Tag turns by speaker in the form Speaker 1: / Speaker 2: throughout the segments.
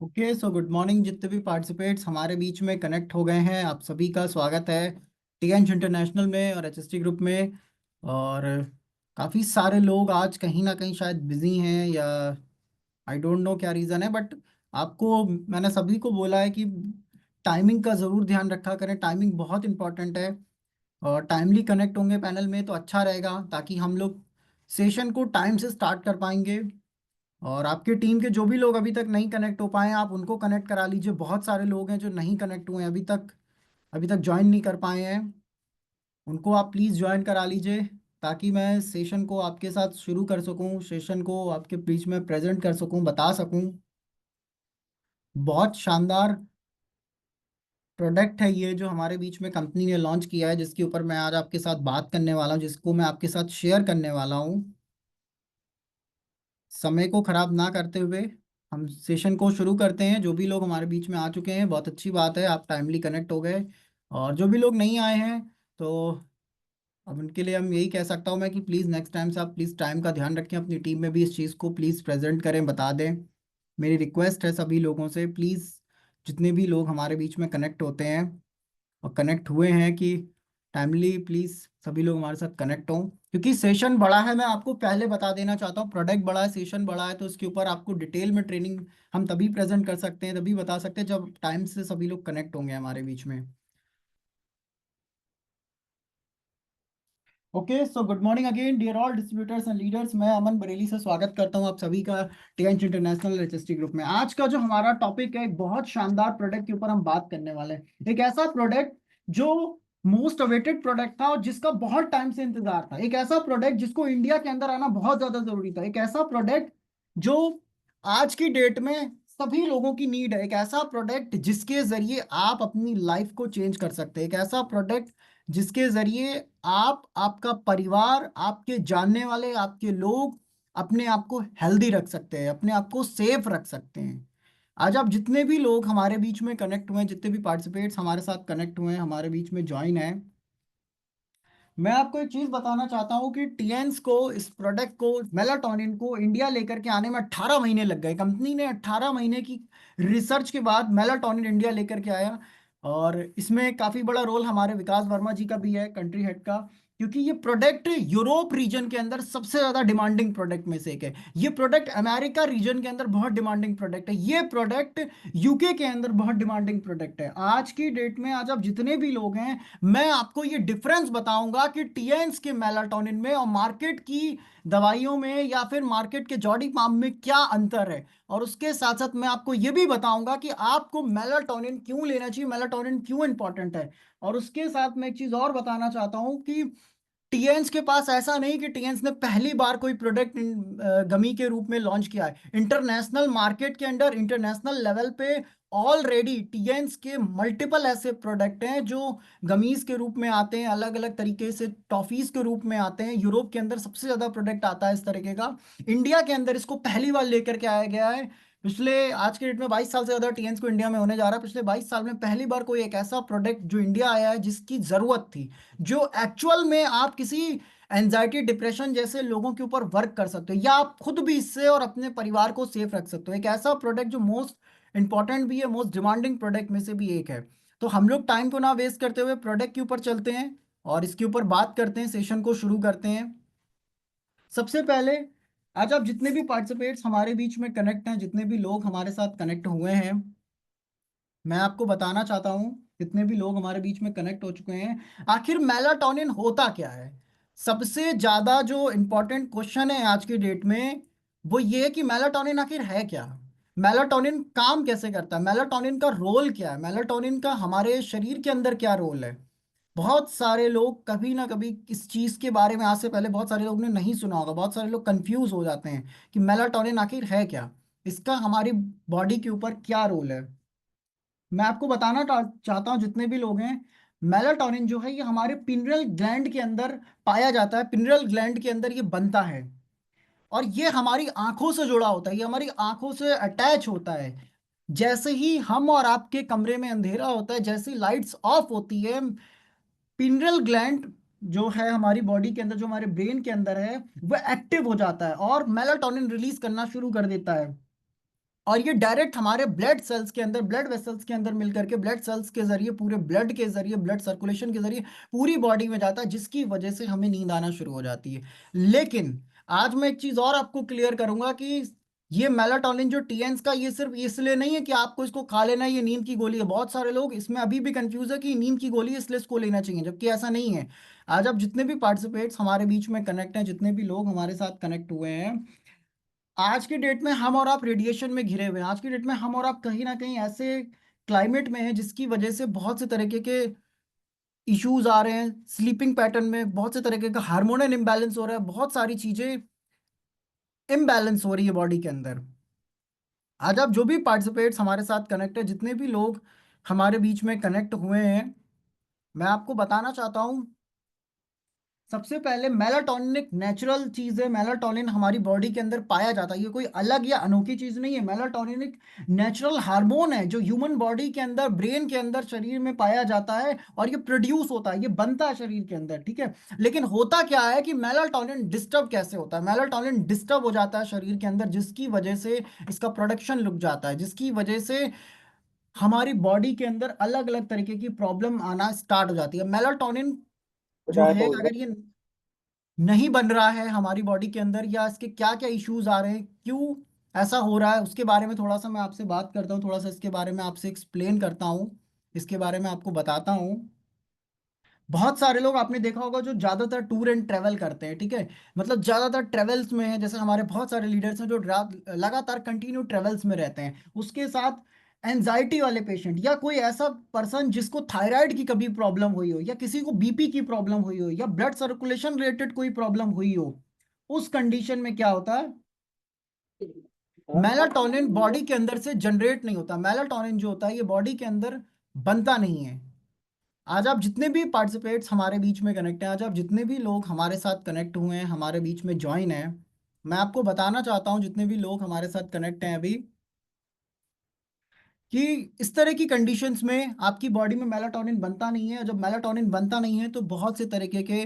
Speaker 1: Okay, so good morning जितने भी participates हमारे बीच में कनेक्ट हो गए हैं, आप सभी का स्वागत है टीएंच इंटरनेशनल में और एचएसटी ग्रुप में। और काफ़ी सारे लोग आज कहीं ना कहीं शायद बिजी हैं, या आई डोंट नो क्या रीज़न है, बट आपको मैंने सभी को बोला है कि टाइमिंग का ज़रूर ध्यान रखा करें। टाइमिंग बहुत इंपॉर्टेंट है, और टाइमली कनेक्ट होंगे पैनल में तो अच्छा रहेगा, ताकि हम लोग सेशन को टाइम से स्टार्ट कर पाएंगे। और आपके टीम के जो भी लोग अभी तक नहीं कनेक्ट हो पाए हैं, आप उनको कनेक्ट करा लीजिए। बहुत सारे लोग हैं जो नहीं कनेक्ट हुए हैं अभी तक ज्वाइन नहीं कर पाए हैं। उनको आप प्लीज़ ज्वाइन करा लीजिए, ताकि मैं सेशन को आपके साथ शुरू कर सकूं, सेशन को आपके बीच में प्रेजेंट कर सकूं, बता सकूं। बहुत शानदार प्रोडक्ट है ये जो हमारे बीच में कंपनी ने लॉन्च किया है, जिसके ऊपर मैं आज आपके साथ बात करने वाला हूं, जिसको मैं आपके साथ शेयर करने वाला हूं। समय को खराब ना करते हुए हम सेशन को शुरू करते हैं। जो भी लोग हमारे बीच में आ चुके हैं, बहुत अच्छी बात है, आप टाइमली कनेक्ट हो गए। और जो भी लोग नहीं आए हैं, तो अब उनके लिए हम यही कह सकता हूँ मैं कि प्लीज़ नेक्स्ट टाइम से आप प्लीज़ टाइम का ध्यान रखें, अपनी टीम में भी इस चीज़ को प्लीज़ प्रेजेंट करें, बता दें। मेरी रिक्वेस्ट है सभी लोगों से, प्लीज़ जितने भी लोग हमारे बीच में कनेक्ट होते हैं और कनेक्ट हुए हैं, कि टाइमली प्लीज़ सभी लोग हमारे साथ कनेक्ट हों। क्योंकि सेशन बड़ा है, मैं आपको पहले बता देना चाहता हूँ, प्रोडक्ट बड़ा है, सेशन बड़ा है, तो उसके ऊपर आपको डिटेल में ट्रेनिंग हम तभी प्रेजेंट कर सकते हैं, तभी बता सकते हैं जब टाइम से सभी लोग कनेक्ट होंगे हमारे बीच में। Okay, so good morning again dear all distributors and leaders. मैं अमन बरेली से स्वागत करता हूं आप सभी का टीएंच इंटरनेशनल रजिस्ट्री ग्रुप में। आज का जो हमारा टॉपिक है, एक बहुत शानदार प्रोडक्ट के ऊपर हम बात करने वाले हैं। एक ऐसा प्रोडक्ट जो मोस्ट अवेटेड प्रोडक्ट था और जिसका बहुत टाइम से इंतजार था। एक ऐसा प्रोडक्ट जिसको इंडिया के अंदर आना बहुत ज्यादा जरूरी था। एक ऐसा प्रोडक्ट जो आज की डेट में सभी लोगों की नीड है। एक ऐसा प्रोडक्ट जिसके जरिए आप अपनी लाइफ को चेंज कर सकते हैं। एक ऐसा प्रोडक्ट जिसके जरिए आप, आपका परिवार, आपके जानने वाले, आपके लोग अपने आप को हेल्दी रख सकते हैं, अपने आप को सेफ रख सकते हैं। आज आप जितने भी लोग हमारे बीच में कनेक्ट हुए हैं, जितने भी पार्टिसिपेट्स हमारे साथ कनेक्ट हुए हैं, हमारे बीच में ज्वाइन है, मैं आपको एक चीज बताना चाहता हूँ कि टीएंस को, इस प्रोडक्ट को, मेलाटोनिन को इंडिया लेकर के आने में 18 महीने लग गए। कंपनी ने 18 महीने की रिसर्च के बाद मेलाटोनिन इंडिया लेकर के आया। और इसमें काफी बड़ा रोल हमारे विकास वर्मा जी का भी है, कंट्री हेड का। क्योंकि ये प्रोडक्ट यूरोप रीजन के अंदर सबसे ज्यादा डिमांडिंग प्रोडक्ट में से एक है। ये प्रोडक्ट अमेरिका रीजन के अंदर बहुत डिमांडिंग प्रोडक्ट है। ये प्रोडक्ट यूके के अंदर बहुत डिमांडिंग प्रोडक्ट है। आज की डेट में आज आप जितने भी लोग हैं, मैं आपको ये डिफरेंस बताऊंगा कि टीएन्स के मेलाटोनिन में और मार्केट की दवाइयों में, या फिर मार्केट के जॉडी पाम में क्या अंतर है। और उसके साथ साथ मैं आपको ये भी बताऊंगा कि आपको मेलाटोनिन क्यों लेना चाहिए, मेलाटोनिन क्यों इंपॉर्टेंट है। और उसके साथ मैं एक चीज और बताना चाहता हूं कि टीएंस के पास ऐसा नहीं कि टीएंस ने पहली बार कोई प्रोडक्ट गमी के रूप में लॉन्च किया है। इंटरनेशनल मार्केट के अंदर, इंटरनेशनल लेवल पे ऑलरेडी टीएंस के मल्टीपल ऐसे प्रोडक्ट हैं जो गमीज के रूप में आते हैं, अलग अलग तरीके से टॉफीज के रूप में आते हैं। यूरोप के अंदर सबसे ज्यादा प्रोडक्ट आता है इस तरीके का। इंडिया के अंदर इसको पहली बार लेकर के आया गया है। पिछले, आज के डेट में 22 साल से ज्यादा टीएंस को इंडिया में होने जा रहा है। पिछले 22 साल में पहली बार कोई एक ऐसा प्रोडक्ट जो इंडिया आया है, जिसकी जरूरत थी, जो एक्चुअल में आप किसी एंजाइटी, डिप्रेशन जैसे लोगों के ऊपर वर्क कर सकते हो, या आप खुद भी इससे और अपने परिवार को सेफ रख सकते हो। एक ऐसा प्रोडक्ट जो मोस्ट इंपॉर्टेंट भी है, मोस्ट डिमांडिंग प्रोडक्ट में से भी एक है। तो हम लोग टाइम को ना वेस्ट करते हुए प्रोडक्ट के ऊपर चलते हैं और इसके ऊपर बात करते हैं, सेशन को शुरू करते हैं। सबसे पहले, आज आप जितने भी पार्टिसिपेट्स हमारे बीच में कनेक्ट हैं, जितने भी लोग हमारे साथ कनेक्ट हुए हैं, मैं आपको बताना चाहता हूं, जितने भी लोग हमारे बीच में कनेक्ट हो चुके हैं, आखिर मेलाटोनिन होता क्या है। सबसे ज्यादा जो इंपॉर्टेंट क्वेश्चन है आज की डेट में, वो ये है कि मेलाटोनिन आखिर है क्या। मेलाटोनिन काम कैसे करता है, मेलाटोनिन का रोल क्या है, मेलाटोनिन का हमारे शरीर के अंदर क्या रोल है। बहुत सारे लोग कभी ना कभी इस चीज के बारे में, आज से पहले बहुत सारे लोग ने नहीं सुना होगा, बहुत सारे लोग कंफ्यूज हो जाते हैं कि मेलाटोनिन आखिर है क्या, इसका हमारी बॉडी के ऊपर क्या रोल है। मैं आपको बताना चाहता हूं, जितने भी लोग हैं, मेलाटोनिन जो है ये हमारे पिनरल ग्लैंड के अंदर पाया जाता है, पिनरल ग्लैंड के अंदर ये बनता है। और ये हमारी आंखों से जुड़ा होता है, ये हमारी आंखों से अटैच होता है। जैसे ही हम और आपके कमरे में अंधेरा होता है, जैसे ही लाइट्स ऑफ होती है, पिनरल ग्लैंड जो है हमारी बॉडी के अंदर, जो हमारे ब्रेन के अंदर है, वह एक्टिव हो जाता है और मेलाटोनिन रिलीज करना शुरू कर देता है। और ये डायरेक्ट हमारे ब्लड सेल्स के अंदर, ब्लड वेसल्स के अंदर मिलकर के ब्लड सेल्स के जरिए, पूरे ब्लड के जरिए, ब्लड सर्कुलेशन के जरिए पूरी बॉडी में जाता है, जिसकी वजह से हमें नींद आना शुरू हो जाती है। लेकिन आज मैं एक चीज और आपको क्लियर करूंगा कि ये मेलाटोनिन जो टीएन्स का, ये सिर्फ इसलिए नहीं है कि आपको इसको खा लेना है, ये नींद की गोली है। बहुत सारे लोग इसमें अभी भी कंफ्यूज है कि नींद की गोली है इसलिए इसको लेना चाहिए, जबकि ऐसा नहीं है। आज आप जितने भी पार्टिसिपेट्स हमारे बीच में कनेक्ट हैं, जितने भी लोग हमारे साथ कनेक्ट हुए हैं, आज की डेट में हम और आप रेडिएशन में घिरे हुए हैं। आज की डेट में हम और आप कहीं ना कहीं ऐसे क्लाइमेट में हैं जिसकी वजह से बहुत से तरीके के इश्यूज आ रहे हैं। स्लीपिंग पैटर्न में बहुत से तरीके का हार्मोनल इम्बैलेंस हो रहा है, बहुत सारी चीजें इम्बैलेंस हो रही है बॉडी के अंदर। आज आप जो भी पार्टिसिपेट्स हमारे साथ कनेक्ट है, जितने भी लोग हमारे बीच में कनेक्ट हुए हैं, मैं आपको बताना चाहता हूँ, सबसे पहले मेलाटोनिन एक नेचुरल चीज है। मेलाटोनिन हमारी बॉडी के अंदर पाया जाता है, ये कोई अलग या अनोखी चीज नहीं है। मेलाटोनिन एक नेचुरल हार्मोन है जो ह्यूमन बॉडी के अंदर, ब्रेन के अंदर, शरीर में पाया जाता है, और ये प्रोड्यूस होता है, ये बनता है शरीर के अंदर, ठीक है। लेकिन होता क्या है कि मेलाटोनिन डिस्टर्ब कैसे होता है? मेलाटोनिन डिस्टर्ब हो जाता है शरीर के अंदर, जिसकी वजह से इसका प्रोडक्शन रुक जाता है, जिसकी वजह से हमारी बॉडी के अंदर अलग अलग तरीके की प्रॉब्लम आना स्टार्ट हो जाती है। मेलाटोनिन जो
Speaker 2: चाय
Speaker 1: है,
Speaker 2: बोल
Speaker 1: अगर
Speaker 2: रहे
Speaker 1: ये नहीं बन रहा है हमारी बॉडी के अंदर, या इसके क्या क्या इश्यूज आ रहे हैं, क्यों ऐसा हो रहा है, उसके बारे में थोड़ा सा मैं आपसे बात करता हूँ, थोड़ा सा इसके बारे में आपसे एक्सप्लेन करता हूँ, इसके बारे में आपको बताता हूँ। बहुत सारे लोग आपने देखा होगा जो ज्यादातर टूर एंड ट्रेवल करते हैं, ठीक है, मतलब ज्यादातर ट्रेवल्स में है। जैसे हमारे बहुत सारे लीडर्स हैं जो लगातार कंटिन्यू ट्रेवल्स में रहते हैं। उसके साथ एंजाइटी वाले पेशेंट, या कोई ऐसा पर्सन जिसको थायराइड की कभी प्रॉब्लम हुई हो, या किसी को बीपी की प्रॉब्लम हुई हो, या ब्लड सर्कुलेशन रिलेटेड कोई प्रॉब्लम हुई हो, उस कंडीशन में क्या होता है,
Speaker 2: हाँ।
Speaker 1: मेलाटोनिन बॉडी के अंदर से जनरेट नहीं होता। मेलाटोनिन जो होता है ये बॉडी के अंदर बनता नहीं है। आज आप जितने भी पार्टिसिपेट्स हमारे बीच में कनेक्ट हैं, आज आप जितने भी लोग हमारे साथ कनेक्ट हुए हैं, हमारे बीच में ज्वाइन है, मैं आपको बताना चाहता हूं, जितने भी लोग हमारे साथ कनेक्ट हैं अभी, कि इस तरह की कंडीशंस में आपकी बॉडी में मेलाटोनिन बनता नहीं है। जब मेलाटोनिन बनता नहीं है तो बहुत से तरीके के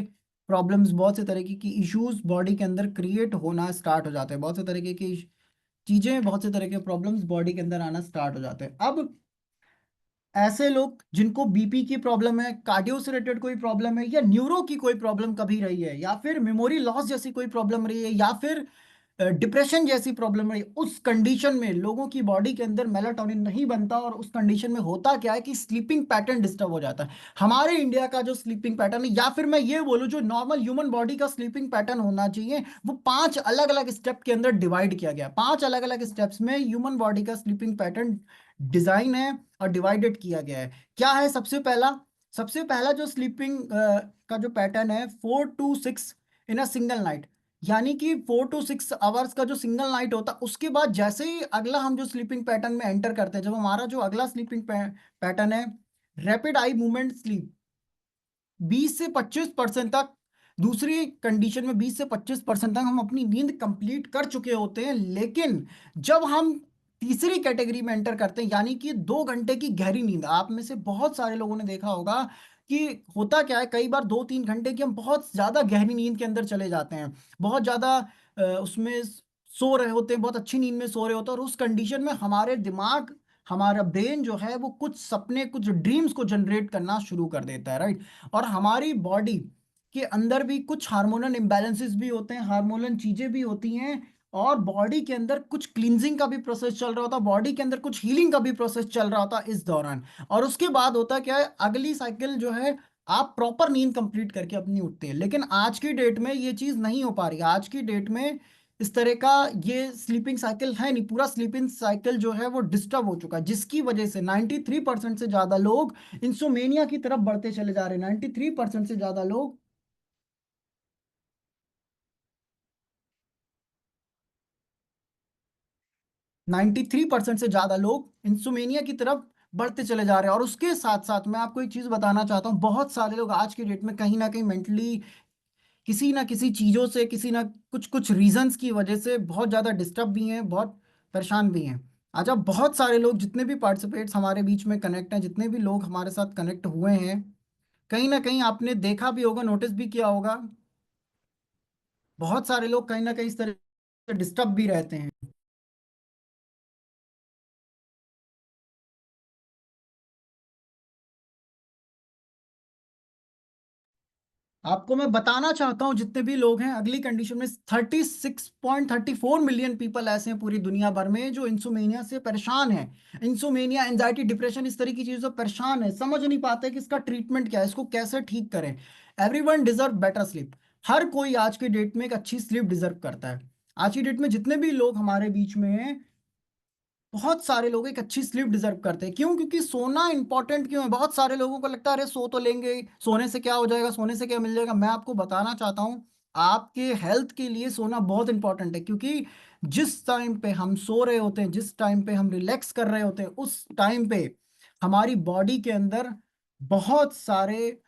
Speaker 1: प्रॉब्लम्स, बहुत से तरीके की इश्यूज बॉडी के अंदर क्रिएट होना स्टार्ट हो जाते हैं। बहुत से तरीके की चीजें, बहुत से तरह के प्रॉब्लम्स बॉडी के अंदर आना स्टार्ट हो जाते हैं। अब ऐसे लोग जिनको बीपी की प्रॉब्लम है, कार्डियो से रिलेटेड कोई प्रॉब्लम है, या न्यूरो की कोई प्रॉब्लम कभी रही है, या फिर मेमोरी लॉस जैसी कोई प्रॉब्लम रही है, या फिर डिप्रेशन जैसी प्रॉब्लम रही है, उस कंडीशन में लोगों की बॉडी के अंदर मेलाटोनिन नहीं बनता, और उस कंडीशन में होता क्या है कि स्लीपिंग पैटर्न डिस्टर्ब हो जाता है। हमारे इंडिया का जो स्लीपिंग पैटर्न है, या फिर मैं ये बोलूं जो नॉर्मल ह्यूमन बॉडी का स्लीपिंग पैटर्न होना चाहिए, वो 5 अलग अलग स्टेप के अंदर डिवाइड किया गया। 5 अलग अलग स्टेप्स में ह्यूमन बॉडी का स्लीपिंग पैटर्न डिजाइन है और डिवाइडेड किया गया है। क्या है? सबसे पहला जो स्लीपिंग का जो पैटर्न है, 4 to 6 in a single night, यानी कि 4 to 6 आवर्स का जो सिंगल नाइट होता है, उसके बाद जैसे ही अगला हम जो स्लीपिंग पैटर्न में एंटर करते हैं, जब हमारा जो अगला स्लीपिंग पैटर्न है रैपिड आई मूवमेंट स्लीप, 20 से 25% तक, दूसरी कंडीशन में 20 से 25% तक हम अपनी नींद कंप्लीट कर चुके होते हैं। लेकिन जब हम तीसरी कैटेगरी में एंटर करते हैं, यानी कि 2 घंटे की गहरी नींद, आप में से बहुत सारे लोगों ने देखा होगा कि होता क्या है, कई बार 2-3 घंटे की हम बहुत ज्यादा गहरी नींद के अंदर चले जाते हैं, बहुत ज्यादा उसमें सो रहे होते हैं, बहुत अच्छी नींद में सो रहे होते हैं, और उस कंडीशन में हमारे दिमाग, हमारा ब्रेन जो है वो कुछ सपने, कुछ ड्रीम्स को जनरेट करना शुरू कर देता है, राइट। और हमारी बॉडी के अंदर भी कुछ हार्मोनल इम्बैलेंसेस भी होते हैं, हार्मोनल चीजें भी होती हैं, और बॉडी के अंदर कुछ क्लींजिंग का भी प्रोसेस चल रहा होता है, बॉडी के अंदर कुछ हीलिंग का भी प्रोसेस चल रहा होता है इस दौरान। और उसके बाद होता क्या है, अगली साइकिल जो है, आप प्रॉपर नींद कंप्लीट करके अपनी उठते हैं। लेकिन आज की डेट में ये चीज नहीं हो पा रही है। आज की डेट में इस तरह का ये स्लीपिंग साइकिल है नहीं, पूरा स्लीपिंग साइकिल जो है वो डिस्टर्ब हो चुका है, जिसकी वजह से 93% से ज्यादा लोग इंसोमेनिया की तरफ बढ़ते चले जा रहे हैं। 93% से ज्यादा लोग 93% से ज्यादा लोग इंसोमेनिया की तरफ बढ़ते चले जा रहे हैं। और उसके साथ साथ मैं आपको एक चीज बताना चाहता हूँ, बहुत सारे लोग आज की डेट में कहीं ना कहीं मेंटली, किसी ना किसी चीजों से, किसी ना कुछ कुछ रीजंस की वजह से बहुत ज्यादा डिस्टर्ब भी हैं, बहुत परेशान भी हैं। आज आप बहुत सारे लोग, जितने भी पार्टिसिपेट्स हमारे बीच में कनेक्ट हैं, जितने भी लोग हमारे साथ कनेक्ट हुए हैं, कहीं ना कहीं आपने देखा भी होगा, नोटिस भी किया होगा, बहुत सारे लोग कहीं ना कहीं इस तरह से डिस्टर्ब भी रहते हैं। आपको मैं बताना चाहता हूं जितने भी लोग हैं, अगली कंडीशन में 36.34 मिलियन पीपल ऐसे हैं पूरी दुनिया भर में जो इंसोमेनिया से परेशान है। इंसोमेनिया, एंजाइटी, डिप्रेशन, इस तरह की चीजों से परेशान है, समझ नहीं पाते कि इसका ट्रीटमेंट क्या है, इसको कैसे ठीक करें। Everyone deserve better sleep. हर कोई आज की डेट में एक अच्छी स्लीप डिजर्व करता है। आज की डेट में जितने भी लोग हमारे बीच में हैं, बहुत सारे लोग एक अच्छी स्लीप डिजर्व करते हैं। क्यों? क्योंकि सोना इंपॉर्टेंट क्यों है? बहुत सारे लोगों को लगता है अरे सो तो लेंगे, सोने से क्या हो जाएगा, सोने से क्या मिल जाएगा। मैं आपको बताना चाहता हूँ, आपके हेल्थ के लिए सोना बहुत इंपॉर्टेंट है। क्योंकि जिस टाइम पे हम सो रहे होते हैं, जिस टाइम पे हम रिलैक्स कर रहे होते हैं, उस टाइम पे हमारी बॉडी के अंदर बहुत सारे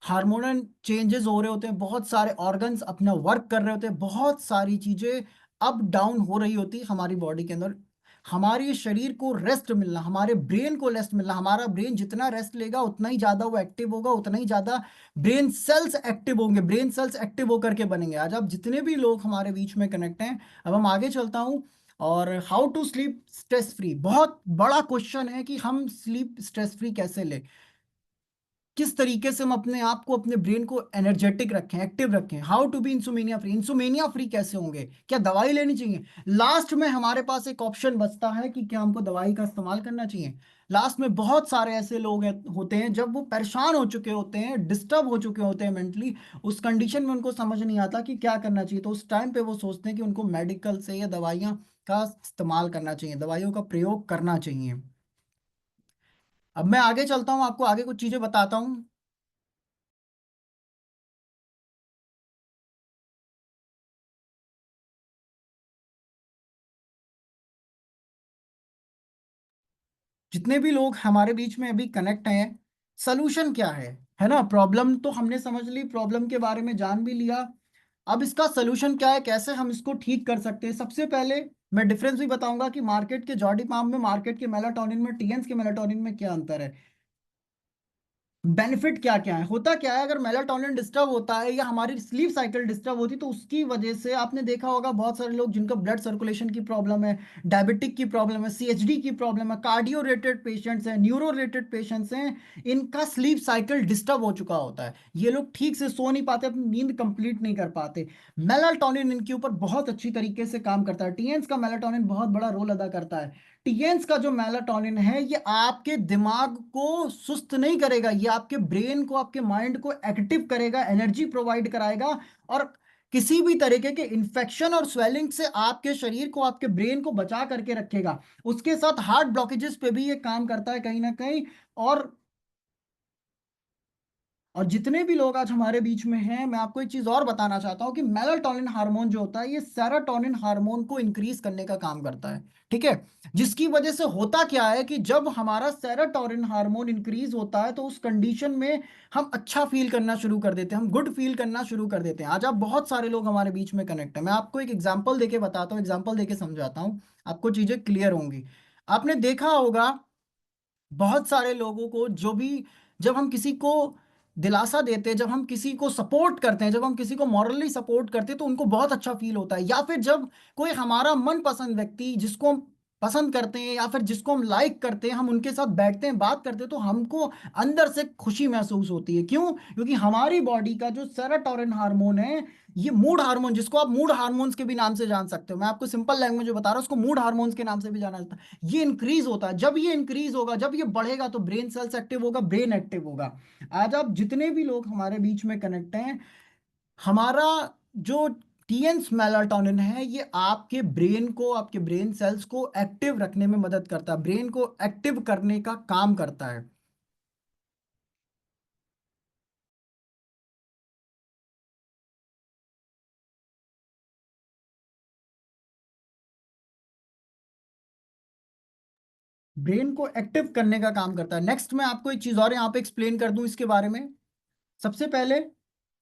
Speaker 1: हार्मोनल चेंजेस हो रहे होते हैं, बहुत सारे ऑर्गन्स अपना वर्क कर रहे होते हैं, बहुत सारी चीजें अप डाउन हो रही होती है हमारी बॉडी के अंदर। हमारे शरीर को रेस्ट मिलना, हमारे ब्रेन को रेस्ट मिलना, हमारा ब्रेन जितना रेस्ट लेगा उतना ही ज्यादा वो एक्टिव होगा, उतना ही ज्यादा ब्रेन सेल्स एक्टिव होंगे, ब्रेन सेल्स एक्टिव होकर के बनेंगे। आज आप जितने भी लोग हमारे बीच में कनेक्ट हैं, अब हम आगे चलता हूं। और how to sleep stress free, बहुत बड़ा क्वेश्चन है कि हम स्लीप स्ट्रेस फ्री कैसे ले, किस तरीके से हम अपने आप को, अपने ब्रेन को एनर्जेटिक रखें, एक्टिव रखें। How to be insomnia free, insomnia free कैसे होंगे, क्या दवाई लेनी चाहिए? लास्ट में हमारे पास एक ऑप्शन बचता है कि क्या हमको दवाई का इस्तेमाल करना चाहिए। लास्ट में बहुत सारे ऐसे लोग होते हैं, जब वो परेशान हो चुके होते हैं, डिस्टर्ब हो चुके होते हैं मेंटली, उस कंडीशन में उनको समझ नहीं आता कि क्या करना चाहिए, तो उस टाइम पे वो सोचते हैं कि उनको मेडिकल से या दवाइयाँ का इस्तेमाल करना चाहिए, दवाइयों का प्रयोग करना चाहिए। अब मैं आगे चलता हूँ, आपको आगे कुछ चीजें बताता हूँ। जितने भी लोग हमारे बीच में अभी कनेक्ट हैं, सलूशन क्या है ना? प्रॉब्लम तो हमने समझ ली, प्रॉब्लम के बारे में जान भी लिया। अब इसका सलूशन क्या है, कैसे हम इसको ठीक कर सकते हैं? सबसे पहले मैं डिफरेंस भी बताऊंगा कि मार्केट के जॉडिपाम में, मार्केट के मेलाटोनिन में, टीएंस के मेलाटोनिन में क्या अंतर है, बेनिफिट क्या क्या है। होता क्या है, अगर मेलाटोनिन डिस्टर्ब होता है या हमारी स्लीप साइकिल डिस्टर्ब होती है, तो उसकी वजह से आपने देखा होगा बहुत सारे लोग जिनका ब्लड सर्कुलेशन की प्रॉब्लम है, डायबिटिक की प्रॉब्लम है, सीएचडी की प्रॉब्लम है, कार्डियो रिलेटेड पेशेंट्स हैं, न्यूरो रिलेटेड पेशेंट्स हैं, इनका स्लीप साइकिल डिस्टर्ब हो चुका होता है। ये लोग ठीक से सो नहीं पाते, अपनी नींद कंप्लीट नहीं कर पाते। मेलाटोनिन इनके ऊपर बहुत अच्छी तरीके से काम करता है, टीएनएस का मेलाटोनिन बहुत बड़ा रोल अदा करता है। टीएनएस का जो मेलाटोनिन है, ये आपके दिमाग को सुस्त नहीं करेगा, ये आपके ब्रेन को, आपके माइंड को एक्टिव करेगा, एनर्जी प्रोवाइड कराएगा, और किसी भी तरीके के इंफेक्शन और स्वेलिंग से आपके शरीर को, आपके ब्रेन को बचा करके रखेगा। उसके साथ हार्ट ब्लॉकेजेस पे भी ये काम करता है कहीं ना कहीं। और जितने भी लोग आज हमारे बीच में हैं, मैं आपको एक चीज और बताना चाहता हूं कि मेलाटोनिन हार्मोन जो होता है, ये सेरोटोनिन हार्मोन को इंक्रीज करने का काम करता है। ठीक है? जिसकी वजह से होता क्या है कि जब हमारा सेरोटोनिन हार्मोन इंक्रीज होता है, तो उस कंडीशन में हम अच्छा फील करना शुरू कर देते हैं, हम गुड फील करना शुरू कर देते हैं। आज आप बहुत सारे लोग हमारे बीच में कनेक्ट है, मैं आपको एक एग्जाम्पल देके बताता हूँ, एग्जाम्पल देके समझाता हूँ, आपको चीजें क्लियर होंगी। आपने देखा होगा बहुत सारे लोगों को, जो भी, जब हम किसी को दिलासा देते हैं, जब हम किसी को सपोर्ट करते हैं, जब हम किसी को मॉरली सपोर्ट करते हैं, तो उनको बहुत अच्छा फील होता है। या फिर जब कोई हमारा मनपसंद व्यक्ति, जिसको हम पसंद करते हैं या फिर जिसको हम लाइक करते हैं, हम उनके साथ बैठते हैं, बात करते हैं, तो हमको अंदर से खुशी महसूस होती है। क्यों? क्योंकि हमारी बॉडी का जो सेरोटोनिन हार्मोन है, ये मूड हार्मोन, जिसको आप मूड हार्मोन्स के भी नाम से जान सकते हो, मैं आपको सिंपल लैंग्वेज में बता रहा हूँ, उसको मूड हार्मोन्स के नाम से भी जाना जाता है, ये इंक्रीज होता है। जब ये इंक्रीज होगा, जब ये बढ़ेगा, तो ब्रेन सेल्स एक्टिव होगा, ब्रेन एक्टिव होगा। आज आप जितने भी लोग हमारे बीच में कनेक्ट हैं, हमारा जो टीएनएस मेलाटोनिन है, ये आपके ब्रेन को, आपके ब्रेन सेल्स को एक्टिव रखने में मदद करता है, ब्रेन को एक्टिव करने का काम करता है। ब्रेन को एक्टिव करने का काम करता है। नेक्स्ट मैं आपको एक चीज और यहाँ पे एक्सप्लेन कर दूं इसके बारे में। सबसे पहले,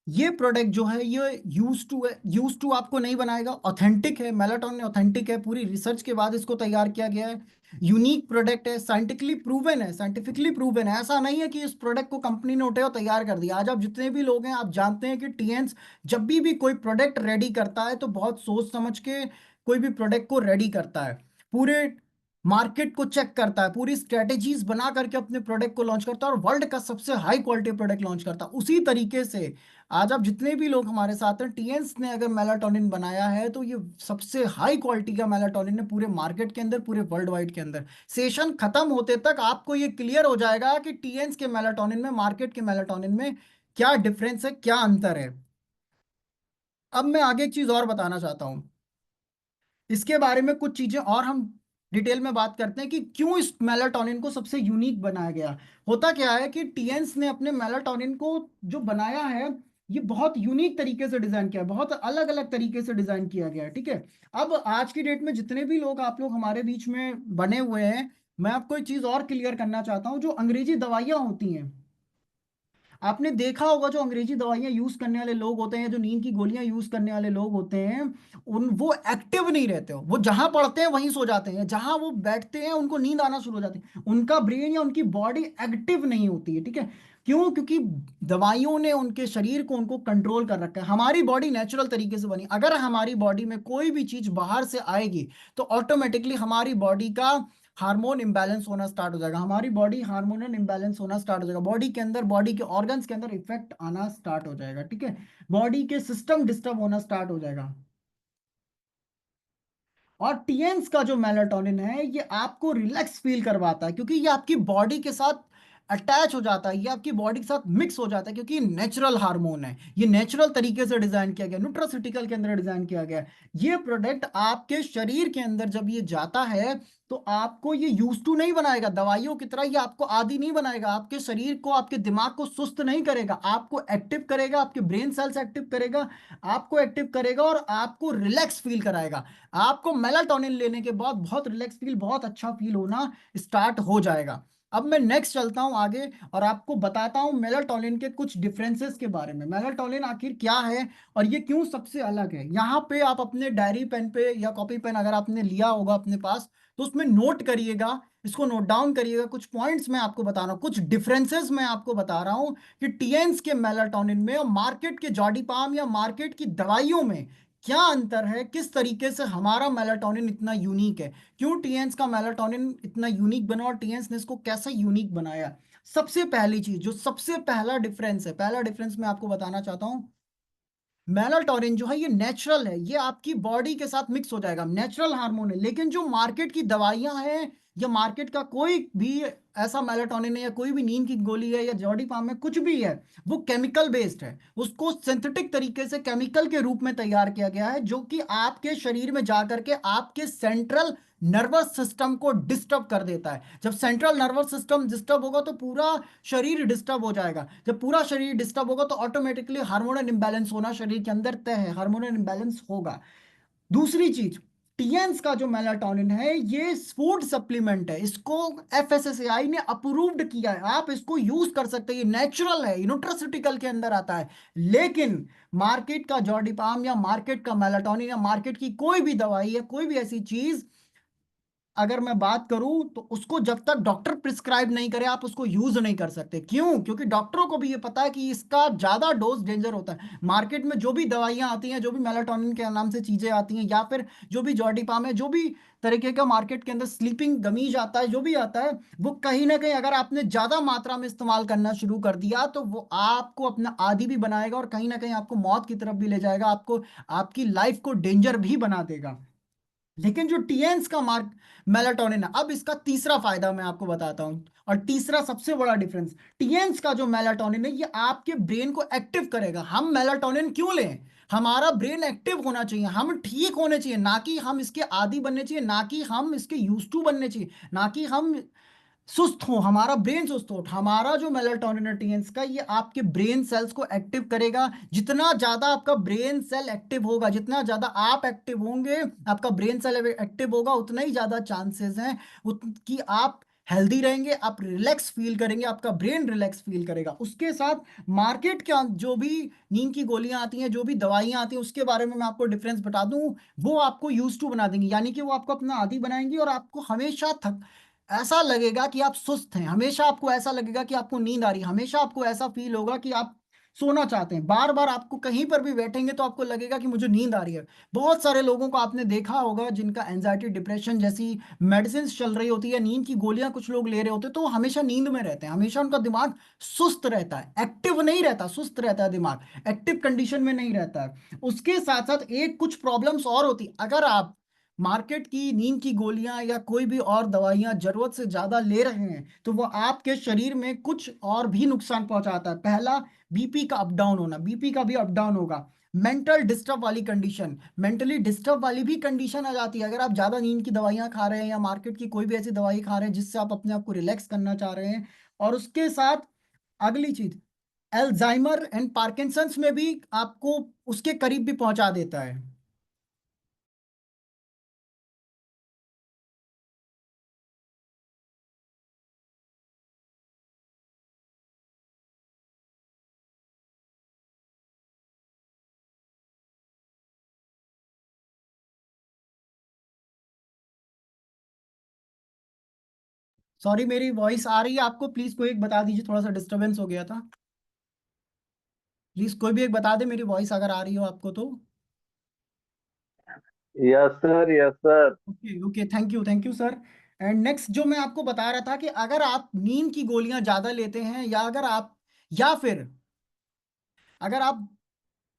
Speaker 1: ये प्रोडक्ट जो है, ये यूज टू आपको नहीं बनाएगा, ऑथेंटिक है, मेलाटोनिन ऑथेंटिक है, पूरी रिसर्च के बाद इसको तैयार किया गया है। यूनिक प्रोडक्ट है, साइंटिफिकली प्रूवन है, साइंटिफिकली प्रूवन है। ऐसा नहीं है कि इस प्रोडक्ट को कंपनी ने उठे और तैयार कर दिया। आज आप जितने भी लोग हैं, आप जानते हैं कि टीएंस जब भी कोई प्रोडक्ट रेडी करता है, तो बहुत सोच समझ के कोई भी प्रोडक्ट को रेडी करता है। पूरे मार्केट को चेक करता है, पूरी स्ट्रेटेजीज बना करके अपने प्रोडक्ट को लॉन्च करता है और वर्ल्ड का सबसे हाई क्वालिटी प्रोडक्ट लॉन्च करता है। उसी तरीके से आज आप जितने भी लोग हमारे साथ हैं, टीएंस ने अगर मेलाटोनिन बनाया है तो ये सबसे हाई क्वालिटी का मेलाटोनिन है पूरे मार्केट के अंदर, पूरे वर्ल्ड वाइड के अंदर। सेशन खत्म होते तक आपको ये क्लियर हो जाएगा कि टीएंस के मेलाटोनिन में, मार्केट के मेलाटोनिन में क्या डिफरेंस है, क्या अंतर है। अब मैं आगे एक चीज और बताना चाहता हूं, इसके बारे में कुछ चीजें और हम डिटेल में बात करते हैं कि क्यों इस मेलाटोनिन को सबसे यूनिक बनाया गया। होता क्या है कि टीएंस ने अपने मेलाटोनिन को जो बनाया है, ये बहुत यूनिक तरीके से डिजाइन किया है, बहुत अलग अलग तरीके से डिजाइन किया गया है, ठीक है। अब आज की डेट में जितने भी लोग, आप लोग हमारे बीच में बने हुए हैं, मैं आपको एक चीज और क्लियर करना चाहता हूँ। जो अंग्रेजी दवाइयां होती हैं, आपने देखा होगा जो अंग्रेजी दवाइयां यूज करने वाले लोग होते हैं, जो नींद की गोलियां यूज करने वाले लोग होते हैं, उन वो एक्टिव नहीं रहते हो। वो जहां पढ़ते हैं वहीं सो जाते हैं, जहां वो बैठते हैं उनको नींद आना शुरू हो जाती है, उनका ब्रेन या उनकी बॉडी एक्टिव नहीं होती है, ठीक है। क्यों? क्योंकि दवाइयों ने उनके शरीर को, उनको कंट्रोल कर रखा है। हमारी बॉडी नेचुरल तरीके से बनी, अगर हमारी बॉडी में कोई भी चीज बाहर से आएगी तो ऑटोमेटिकली हमारी बॉडी का हार्मोन इंबैलेंस होना स्टार्ट हो जाएगा, हमारी बॉडी हार्मोनल इंबैलेंस होना स्टार्ट हो जाएगा, बॉडी के अंदर, बॉडी के ऑर्गन्स के अंदर इफेक्ट आना स्टार्ट हो जाएगा, ठीक है। बॉडी के सिस्टम डिस्टर्ब होना स्टार्ट हो जाएगा। और टीएन्स का जो मेलाटोनिन है, ये आपको रिलैक्स फील करवाता है, क्योंकि ये आपकी बॉडी के साथ अटैच हो जाता है, ये आपकी बॉडी के साथ मिक्स हो जाता है, क्योंकि ये नेचुरल हार्मोन है, ये नेचुरल तरीके से डिजाइन किया गया, न्यूट्रास्यूटिकल के अंदर डिजाइन किया गया है। ये प्रोडक्ट आपके शरीर के अंदर जब ये जाता है तो आपको ये यूज टू नहीं बनाएगा, दवाइयों की तरह ये आपको आदी नहीं बनाएगा, आपके शरीर को, आपके दिमाग को सुस्त नहीं करेगा, आपको एक्टिव करेगा, आपके ब्रेन सेल्स एक्टिव करेगा, आपको एक्टिव करेगा और आपको रिलैक्स फील कराएगा। आपको मेलाटोनिन लेने के बाद बहुत रिलैक्स फील, बहुत अच्छा फील होना स्टार्ट हो जाएगा। अब मैं नेक्स्ट चलता हूं आगे और आपको बताता हूं मेलाटोनिन के कुछ डिफरेंसेस के बारे में। मेलाटोनिन आखिर क्या है और ये क्यों सबसे अलग है। यहाँ पे आप अपने डायरी पेन पे या कॉपी पेन अगर आपने लिया होगा अपने पास, तो उसमें नोट करिएगा, इसको नोट डाउन करिएगा। कुछ पॉइंट्स मैं आपको बता रहा हूँ, कुछ डिफरेंसेस मैं आपको बता रहा हूँ कि टीएन्स के मेलाटोनिन में और मार्केट के जॉडिपाम या मार्केट की दवाइयों में क्या अंतर है, किस तरीके से हमारा मेलाटोनिन इतना यूनिक है, क्यों टीएन्स का मेलाटोनिन इतना यूनिक बना और टीएन्स ने इसको कैसे यूनिक बनाया। सबसे पहली चीज, जो सबसे पहला डिफरेंस है, पहला डिफरेंस मैं आपको बताना चाहता हूं, मेलाटोनिन जो है ये नेचुरल है, ये आपकी बॉडी के साथ मिक्स हो जाएगा, नेचुरल हार्मोन है। लेकिन जो मार्केट की दवाइयां हैं या मार्केट का कोई भी ऐसा मेलाटोनिन है या कोई भी नींद की गोली है या जॉडी पाम में कुछ भी है, वो केमिकल बेस्ड है, उसको सिंथेटिक तरीके से केमिकल के रूप में तैयार किया गया है, जो कि आपके शरीर में जाकर के आपके सेंट्रल नर्वस सिस्टम को डिस्टर्ब कर देता है। जब सेंट्रल नर्वस सिस्टम डिस्टर्ब होगा तो पूरा शरीर डिस्टर्ब हो जाएगा, जब पूरा शरीर डिस्टर्ब होगा तो ऑटोमेटिकली हार्मोनल इंबैलेंस होना शरीर के अंदर तय है, हार्मोनल इंबैलेंस होगा। दूसरी चीज, टीएन्स का जो मेलाटोनिन है ये फूड सप्लीमेंट है, इसको एफएसएसएआई ने अप्रूव्ड किया है, आप इसको यूज कर सकते हैं, ये नेचुरल है, न्यूट्रास्यूटिकल के अंदर आता है। लेकिन मार्केट का जॉडिपाम या मार्केट का मेलाटोनिन या मार्केट की कोई भी दवाई या कोई भी ऐसी चीज अगर मैं बात करूं तो उसको जब तक डॉक्टर प्रिस्क्राइब नहीं करे आप उसको यूज नहीं कर सकते। क्यों? क्योंकि डॉक्टरों को भी ये पता है कि इसका ज्यादा डोज डेंजर होता है। मार्केट में जो भी दवाइयां आती हैं, जो भी मेलाटोनिन के नाम से चीजें आती हैं, या फिर जो भी जॉर्डिपाम है, जो भी तरीके का मार्केट के अंदर स्लीपिंग गमीज आता है, जो भी आता है, वो कहीं ना कहीं अगर आपने ज्यादा मात्रा में इस्तेमाल करना शुरू कर दिया तो वो आपको अपना आदी भी बनाएगा और कहीं ना कहीं आपको मौत की तरफ भी ले जाएगा, आपको आपकी लाइफ को डेंजर भी बना देगा। लेकिन जो टीएन्स का मार्क मेलाटोनिन है, अब इसका तीसरा फायदा मैं आपको बताता हूं और तीसरा सबसे बड़ा डिफरेंस, टीएन्स का जो मेलाटोनिन है ये आपके ब्रेन को एक्टिव करेगा। हम मेलाटोनिन क्यों लें? हमारा ब्रेन एक्टिव होना चाहिए, हम ठीक होने चाहिए, ना कि हम इसके आदी बनने चाहिए, ना कि हम इसके यूज टू बनने चाहिए, ना कि हम सुस्त हो, हमारा ब्रेन सुस्त हो। हमारा जो मेलाटोनिन का ये आपके ब्रेन सेल्स को एक्टिव करेगा। जितना ज्यादा आपका ब्रेन सेल एक्टिव होगा, जितना ज्यादा आप एक्टिव होंगे, आपका ब्रेन सेल एक्टिव होगा, उतना ही ज्यादा चांसेस हैं कि आप हेल्दी रहेंगे, आप रिलैक्स फील करेंगे, आपका ब्रेन रिलैक्स फील करेगा। उसके साथ मार्केट के जो भी नींद की गोलियां आती हैं, जो भी दवाइयां आती हैं, उसके बारे में मैं आपको डिफरेंस बता दूं, वो आपको यूज टू बना देंगी, यानी कि वो आपको अपना आदी बनाएंगी और आपको हमेशा थक ऐसा लगेगा कि आप सुस्त हैं, हमेशा आपको ऐसा लगेगा कि आपको नींद आ रही है, हमेशा आपको ऐसा फील होगा कि आप सोना चाहते हैं। बार बार आपको कहीं पर भी बैठेंगे तो आपको लगेगा कि मुझे नींद आ रही है। बहुत सारे लोगों को आपने देखा होगा जिनका एंजाइटी डिप्रेशन जैसी मेडिसिन चल रही होती है, नींद की गोलियां कुछ लोग ले रहे होते हैं, तो वो हमेशा नींद में रहते हैं, हमेशा उनका दिमाग सुस्त रहता है, एक्टिव नहीं रहता, सुस्त रहता है दिमाग, एक्टिव कंडीशन में नहीं रहता है। उसके साथ साथ एक कुछ प्रॉब्लम्स और होती, अगर आप मार्केट की नींद की गोलियां या कोई भी और दवाइयां जरूरत से ज्यादा ले रहे हैं तो वो आपके शरीर में कुछ और भी नुकसान पहुंचाता है। पहला, बीपी का अप डाउन होना, बीपी का भी अप डाउन होगा। मेंटल डिस्टर्ब वाली कंडीशन, मेंटली डिस्टर्ब वाली भी कंडीशन आ जाती है अगर आप ज्यादा नींद की दवाइयां खा रहे हैं या मार्केट की कोई भी ऐसी दवाई खा रहे हैं जिससे आप अपने आप को रिलैक्स करना चाह रहे हैं। और उसके साथ अगली चीज, एल्जाइमर एंड पार्किंसंस में भी आपको उसके करीब भी पहुंचा देता है। सॉरी, मेरी वॉइस आ रही है आपको? प्लीज कोई एक बता दीजिए, थोड़ा सा डिस्टरबेंस हो गया था। प्लीज कोई भी एक बता दे मेरी वॉइस अगर आ रही हो आपको तो।
Speaker 2: Yes sir, yes sir.
Speaker 1: Okay okay, thank you sir. And next जो मैं आपको बता रहा था कि अगर आप नींद की गोलियां ज्यादा लेते हैं या अगर आप, या फिर अगर आप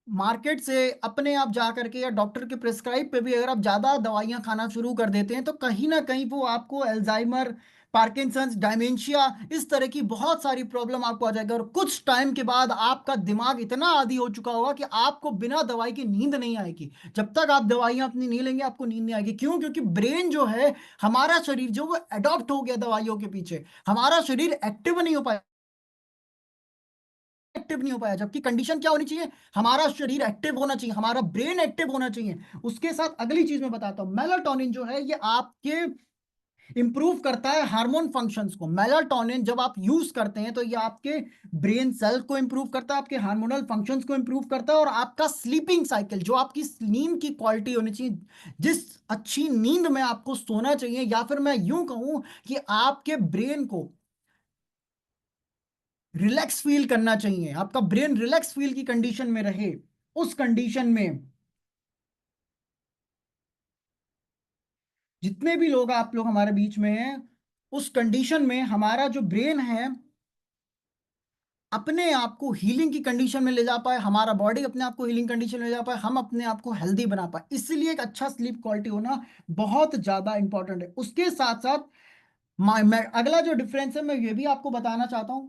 Speaker 1: मार्केट से अपने आप जा करके या डॉक्टर के प्रिस्क्राइब पे भी अगर आप ज्यादा दवाइयां खाना शुरू कर देते हैं तो कहीं ना कहीं वो आपको एल्जाइमर, पार्किंसंस, डायमेंशिया, इस तरह की बहुत सारी प्रॉब्लम आपको आ जाएगी। और कुछ टाइम के बाद आपका दिमाग इतना आदी हो चुका होगा कि आपको बिना दवाई की नींद नहीं आएगी। जब तक आप दवाइयां अपनी नहीं लेंगे आपको नींद नहीं आएगी। क्यों? क्योंकि ब्रेन जो है, हमारा शरीर जो, वो अडॉप्ट हो गया दवाइयों के पीछे, हमारा शरीर एक्टिव नहीं हो पाया, एक्टिव नहीं हो पाया। जबकि कंडीशन क्या होनी चाहिए, हमारा शरीर एक्टिव होना चाहिए, हमारा ब्रेन एक्टिव होना चाहिए। उसके साथ अगली चीज मैं बताता हूं, मेलाटोनिन जो है ये आपके इंप्रूव करता है हार्मोन फंक्शंस को। मेलाटोनिन जब आप यूज करते हैं तो ये आपके ब्रेन सेल को इंप्रूव करता है, आपके हार्मोनल फंक्शंस को इंप्रूव करता है, और आपका स्लीपिंग साइकिल, जो आपकी नींद की क्वालिटी होनी चाहिए, जिस अच्छी नींद में आपको सोना चाहिए, या फिर मैं यूं कहूं कि आपके ब्रेन को रिलैक्स फील करना चाहिए, आपका ब्रेन रिलैक्स फील की कंडीशन में रहे, उस कंडीशन में जितने भी लोग आप लोग हमारे बीच में हैं, उस कंडीशन में हमारा जो ब्रेन है अपने आप को हीलिंग की कंडीशन में ले जा पाए, हमारा बॉडी अपने आप को हीलिंग कंडीशन में ले जा पाए, हम अपने आप को हेल्दी बना पाए। इसलिए एक अच्छा स्लीप क्वालिटी होना बहुत ज्यादा इंपॉर्टेंट है। उसके साथ साथ मैं अगला जो डिफरेंस है मैं ये भी आपको बताना चाहता हूं,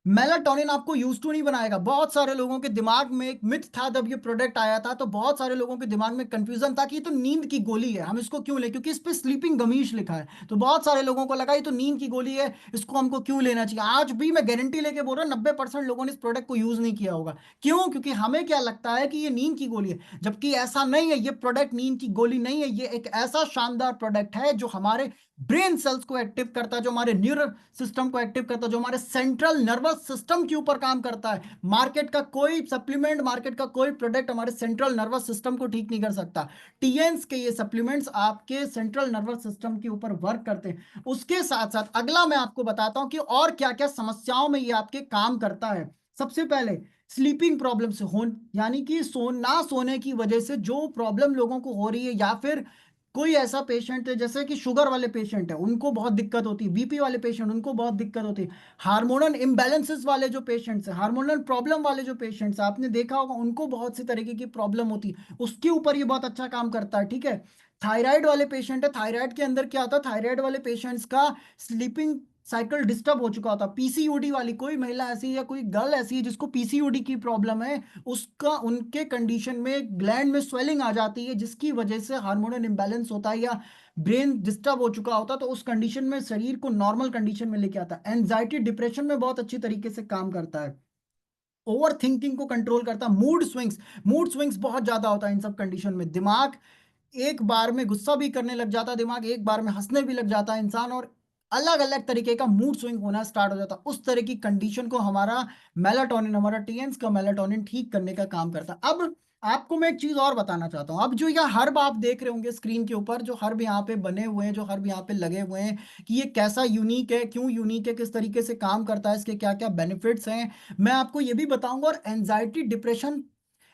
Speaker 1: मेलाटोनिन आपको यूज टू नहीं बनाएगा। बहुत सारे लोगों के दिमाग में एक मिथ था जब ये प्रोडक्ट आया था, तो बहुत सारे लोगों के दिमाग में कंफ्यूजन था कि ये तो नींद की गोली है, हम इसको क्यों ले, क्योंकि इस पे स्लीपिंग गमीश लिखा है। तो बहुत सारे लोगों को लगा ये तो नींद की गोली है, इसको हमको क्यों लेना चाहिए। आज भी मैं गारंटी लेके बोल रहा हूँ 90% लोगों ने इस प्रोडक्ट को यूज नहीं किया होगा। क्यों? क्योंकि हमें क्या लगता है कि ये नींद की गोली है, जबकि ऐसा नहीं है। ये प्रोडक्ट नींद की गोली नहीं है, ये एक ऐसा शानदार प्रोडक्ट है जो हमारे ब्रेन सेल्स को एक्टिव करता है, जो हमारे न्यूरल सिस्टम को एक्टिव करता है, जो हमारे सेंट्रल नर्वस सिस्टम के ऊपर काम करता है। मार्केट का कोई सप्लीमेंट, मार्केट का कोई प्रोडक्ट हमारे सेंट्रल नर्वस सिस्टम को ठीक नहीं कर सकता। टीएन्स के ये सप्लीमेंट्स आपके सेंट्रल नर्वस सिस्टम के ऊपर वर्क करते हैं। उसके साथ साथ अगला मैं आपको बताता हूं कि और क्या क्या समस्याओं में ये आपके काम करता है। सबसे पहले, स्लीपिंग प्रॉब्लम से हो, यानी कि ना सोने की वजह से जो प्रॉब्लम लोगों को हो रही है, या फिर कोई ऐसा पेशेंट है जैसे कि शुगर वाले पेशेंट है उनको बहुत दिक्कत होती है, बीपी वाले पेशेंट उनको बहुत दिक्कत होती है, हार्मोनल इम्बैलेंसेस वाले जो पेशेंट्स हैं, हार्मोनल प्रॉब्लम वाले जो पेशेंट्स हैं, आपने देखा होगा उनको बहुत सी तरीके की प्रॉब्लम होती है, उसके ऊपर ये बहुत अच्छा काम करता है। ठीक है। थायराइड वाले पेशेंट है, थायराइड के अंदर क्या होता है, थायराइड वाले पेशेंट्स का स्लीपिंग साइकिल डिस्टर्ब हो चुका होता है। पीसीओडी वाली कोई महिला ऐसी या कोई गर्ल ऐसी है जिसको पीसीओडी की प्रॉब्लम है, उसका उनके कंडीशन में ग्लैंड में स्वेलिंग आ जाती है जिसकी वजह से हार्मोनल इंबैलेंस होता है या ब्रेन डिस्टर्ब हो चुका होता है, तो उस कंडीशन में शरीर को नॉर्मल कंडीशन में लेके आता है। एंजाइटी डिप्रेशन में बहुत अच्छी तरीके से काम करता है। ओवर थिंकिंग को कंट्रोल करता है। मूड स्विंग्स बहुत ज्यादा होता है इन सब कंडीशन में। दिमाग एक बार में गुस्सा भी करने लग जाता है, दिमाग एक बार में हंसने भी लग जाता है इंसान, और अलग अलग तरीके का मूड स्विंग होना स्टार्ट हो जाता है। उस तरह की कंडीशन को हमारा मेलाटोनिन, हमारा टीएन्स का मेलाटोनिन ठीक करने का काम करता है। अब आपको मैं एक चीज और बताना चाहता हूँ। अब जो यह हर्ब आप देख रहे होंगे स्क्रीन के ऊपर, जो हर्ब यहाँ पे बने हुए हैं, जो हर्ब यहाँ पे लगे हुए हैं, कि ये कैसा यूनिक है, क्यों यूनिक है, किस तरीके से काम करता है, इसके क्या क्या बेनिफिट्स हैं, मैं आपको ये भी बताऊंगा। और एंजाइटी, डिप्रेशन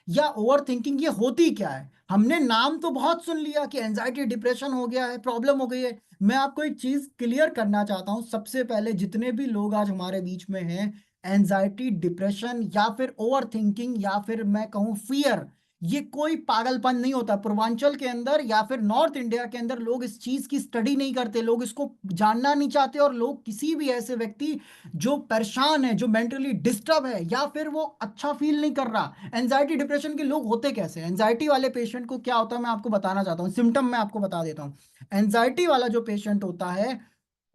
Speaker 1: या ओवर थिंकिंग ये होती क्या है? हमने नाम तो बहुत सुन लिया कि एंजाइटी डिप्रेशन हो गया है, प्रॉब्लम हो गई है। मैं आपको एक चीज क्लियर करना चाहता हूँ। सबसे पहले जितने भी लोग आज हमारे बीच में हैं, एंजाइटी, डिप्रेशन या फिर ओवर थिंकिंग या फिर मैं कहूँ फियर, ये कोई पागलपन नहीं होता। पूर्वांचल के अंदर या फिर नॉर्थ इंडिया के अंदर लोग इस चीज की स्टडी नहीं करते, लोग इसको जानना नहीं चाहते। और लोग किसी भी ऐसे व्यक्ति जो परेशान है, जो मेंटली डिस्टर्ब है या फिर वो अच्छा फील नहीं कर रहा, एंजाइटी डिप्रेशन के लोग होते कैसे? एंजाइटी वाले पेशेंट को क्या होता है मैं आपको बताना चाहता हूँ, सिम्टम मैं आपको बता देता हूँ। एंजाइटी वाला जो पेशेंट होता है,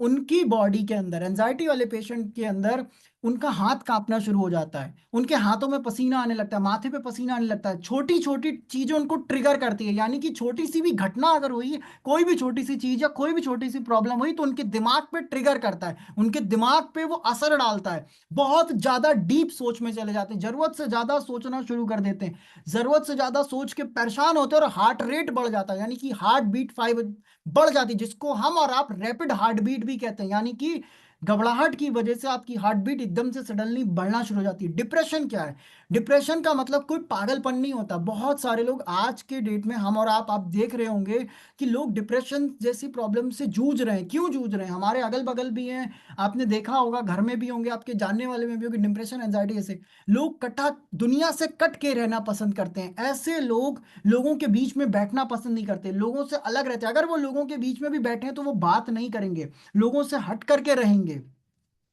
Speaker 1: उनकी बॉडी के अंदर, एंजाइटी वाले पेशेंट के अंदर उनका हाथ कांपना शुरू हो जाता है, उनके हाथों में पसीना आने लगता है, माथे पे पसीना आने लगता है। छोटी छोटी चीजें उनको ट्रिगर करती है, यानी कि छोटी सी भी घटना अगर हुई, कोई भी छोटी सी चीज या कोई भी छोटी सी प्रॉब्लम हुई, तो उनके दिमाग पे ट्रिगर करता है, उनके दिमाग पे वो असर डालता है। बहुत ज्यादा डीप सोच में चले जाते हैं, जरूरत से ज्यादा सोचना शुरू कर देते हैं, जरूरत से ज्यादा सोच के परेशान होते हैं, और हार्ट रेट बढ़ जाता है, यानी कि हार्ट बीट 5 बढ़ जाती है, जिसको हम और आप रैपिड हार्ट बीट भी कहते हैं। यानी कि घबराहट की वजह से आपकी हार्ट बीट एकदम से सडनली बढ़ना शुरू हो जाती है। डिप्रेशन क्या है? डिप्रेशन का मतलब कोई पागलपन नहीं होता। बहुत सारे लोग आज के डेट में, हम और आप देख रहे होंगे कि लोग डिप्रेशन जैसी प्रॉब्लम से जूझ रहे हैं। क्यों जूझ रहे हैं? हमारे अगल बगल भी हैं, आपने देखा होगा, घर में भी होंगे, आपके जानने वाले में भी होंगे। डिप्रेशन, एंजाइटी, ऐसे लोग कटा दुनिया से कट के रहना पसंद करते हैं। ऐसे लोग लोगों के बीच में बैठना पसंद नहीं करते, लोगों से अलग रहते हैं। अगर वो लोगों के बीच में भी बैठे हैं तो वो बात नहीं करेंगे, लोगों से हट करके रहेंगे।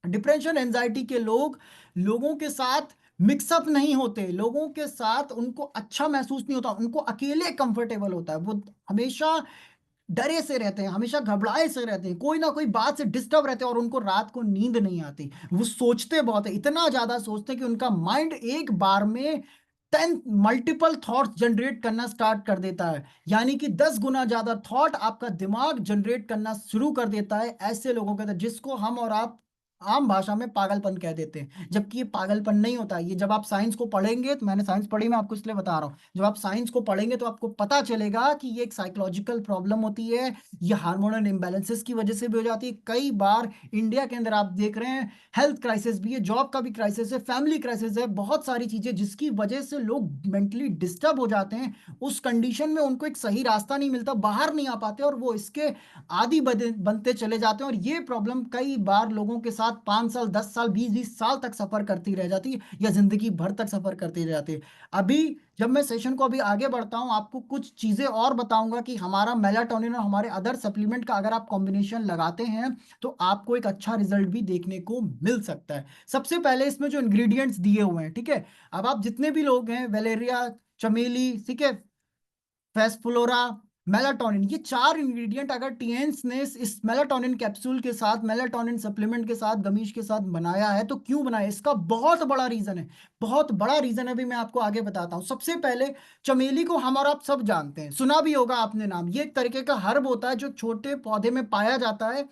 Speaker 1: डिप्रेशन, एंजाइटी के लोग लोगों के साथ मिक्सअप नहीं होते, लोगों के साथ उनको अच्छा महसूस नहीं होता, उनको अकेले कंफर्टेबल होता है। वो हमेशा डरे से रहते हैं, हमेशा घबराए से रहते हैं, कोई ना कोई बात से डिस्टर्ब रहते हैं, और उनको रात को नींद नहीं आती। वो सोचते बहुत है, इतना ज्यादा सोचते हैं कि उनका माइंड एक बार में 10 मल्टीपल थॉट्स जनरेट करना स्टार्ट कर देता है, यानी कि 10 गुना ज्यादा थॉट आपका दिमाग जनरेट करना शुरू कर देता है। ऐसे लोगों के अंदर, जिसको हम और आप आम भाषा में पागलपन कह देते हैं, जबकि ये पागलपन नहीं होता। ये जब आप साइंस को पढ़ेंगे, तो मैंने साइंस पढ़ी, मैं आपको इसलिए बता रहा हूँ, जब आप साइंस को पढ़ेंगे तो आपको पता चलेगा कि ये एक साइकोलॉजिकल प्रॉब्लम होती है। ये हार्मोनल इम्बैलेंसेस की वजह से भी हो जाती है। कई बार इंडिया के अंदर आप देख रहे हैं हेल्थ क्राइसिस भी है, जॉब का भी क्राइसिस है, फैमिली क्राइसिस है, बहुत सारी चीजें जिसकी वजह से लोग मेंटली डिस्टर्ब हो जाते हैं। उस कंडीशन में उनको एक सही रास्ता नहीं मिलता, बाहर नहीं आ पाते, और वो इसके आदि बनते चले जाते हैं। और ये प्रॉब्लम कई बार लोगों के साथ 5 साल, 10 साल, 20-20 साल तक सफर करती रह जाती है, या जिंदगी भर तक सफर करती रह जाती है। अभी जब मैं सेशन को अभी आगे बढ़ता हूं, आपको कुछ चीजें और बताऊंगा कि हमारा मेलाटोनिन और हमारे अदर सप्लीमेंट का अगर आप कॉम्बिनेशन लगाते हैं तो आपको एक अच्छा रिजल्ट भी देखने को मिल सकता है। सबसे पहले इसमें जो इंग्रेडिएंट्स दिए हुए हैं, ठीक है, अब आप जितने भी लोग हैं, वेलेरिया, चमेली, ठीक है, फेसफुलोरा, मेलाटोनिन, ये 4 इंग्रेडिएंट अगर टीएंस ने इस मेलाटोनिन कैप्सूल के साथ, मेलाटोनिन सप्लीमेंट के साथ, गमीश के साथ बनाया है, तो क्यों बनाया? इसका बहुत बड़ा रीजन है, बहुत बड़ा रीजन है, अभी मैं आपको आगे बताता हूँ। सबसे पहले, चमेली को हम और आप सब जानते हैं, सुना भी होगा आपने नाम। ये एक तरीके का हर्ब होता है जो छोटे पौधे में पाया जाता है,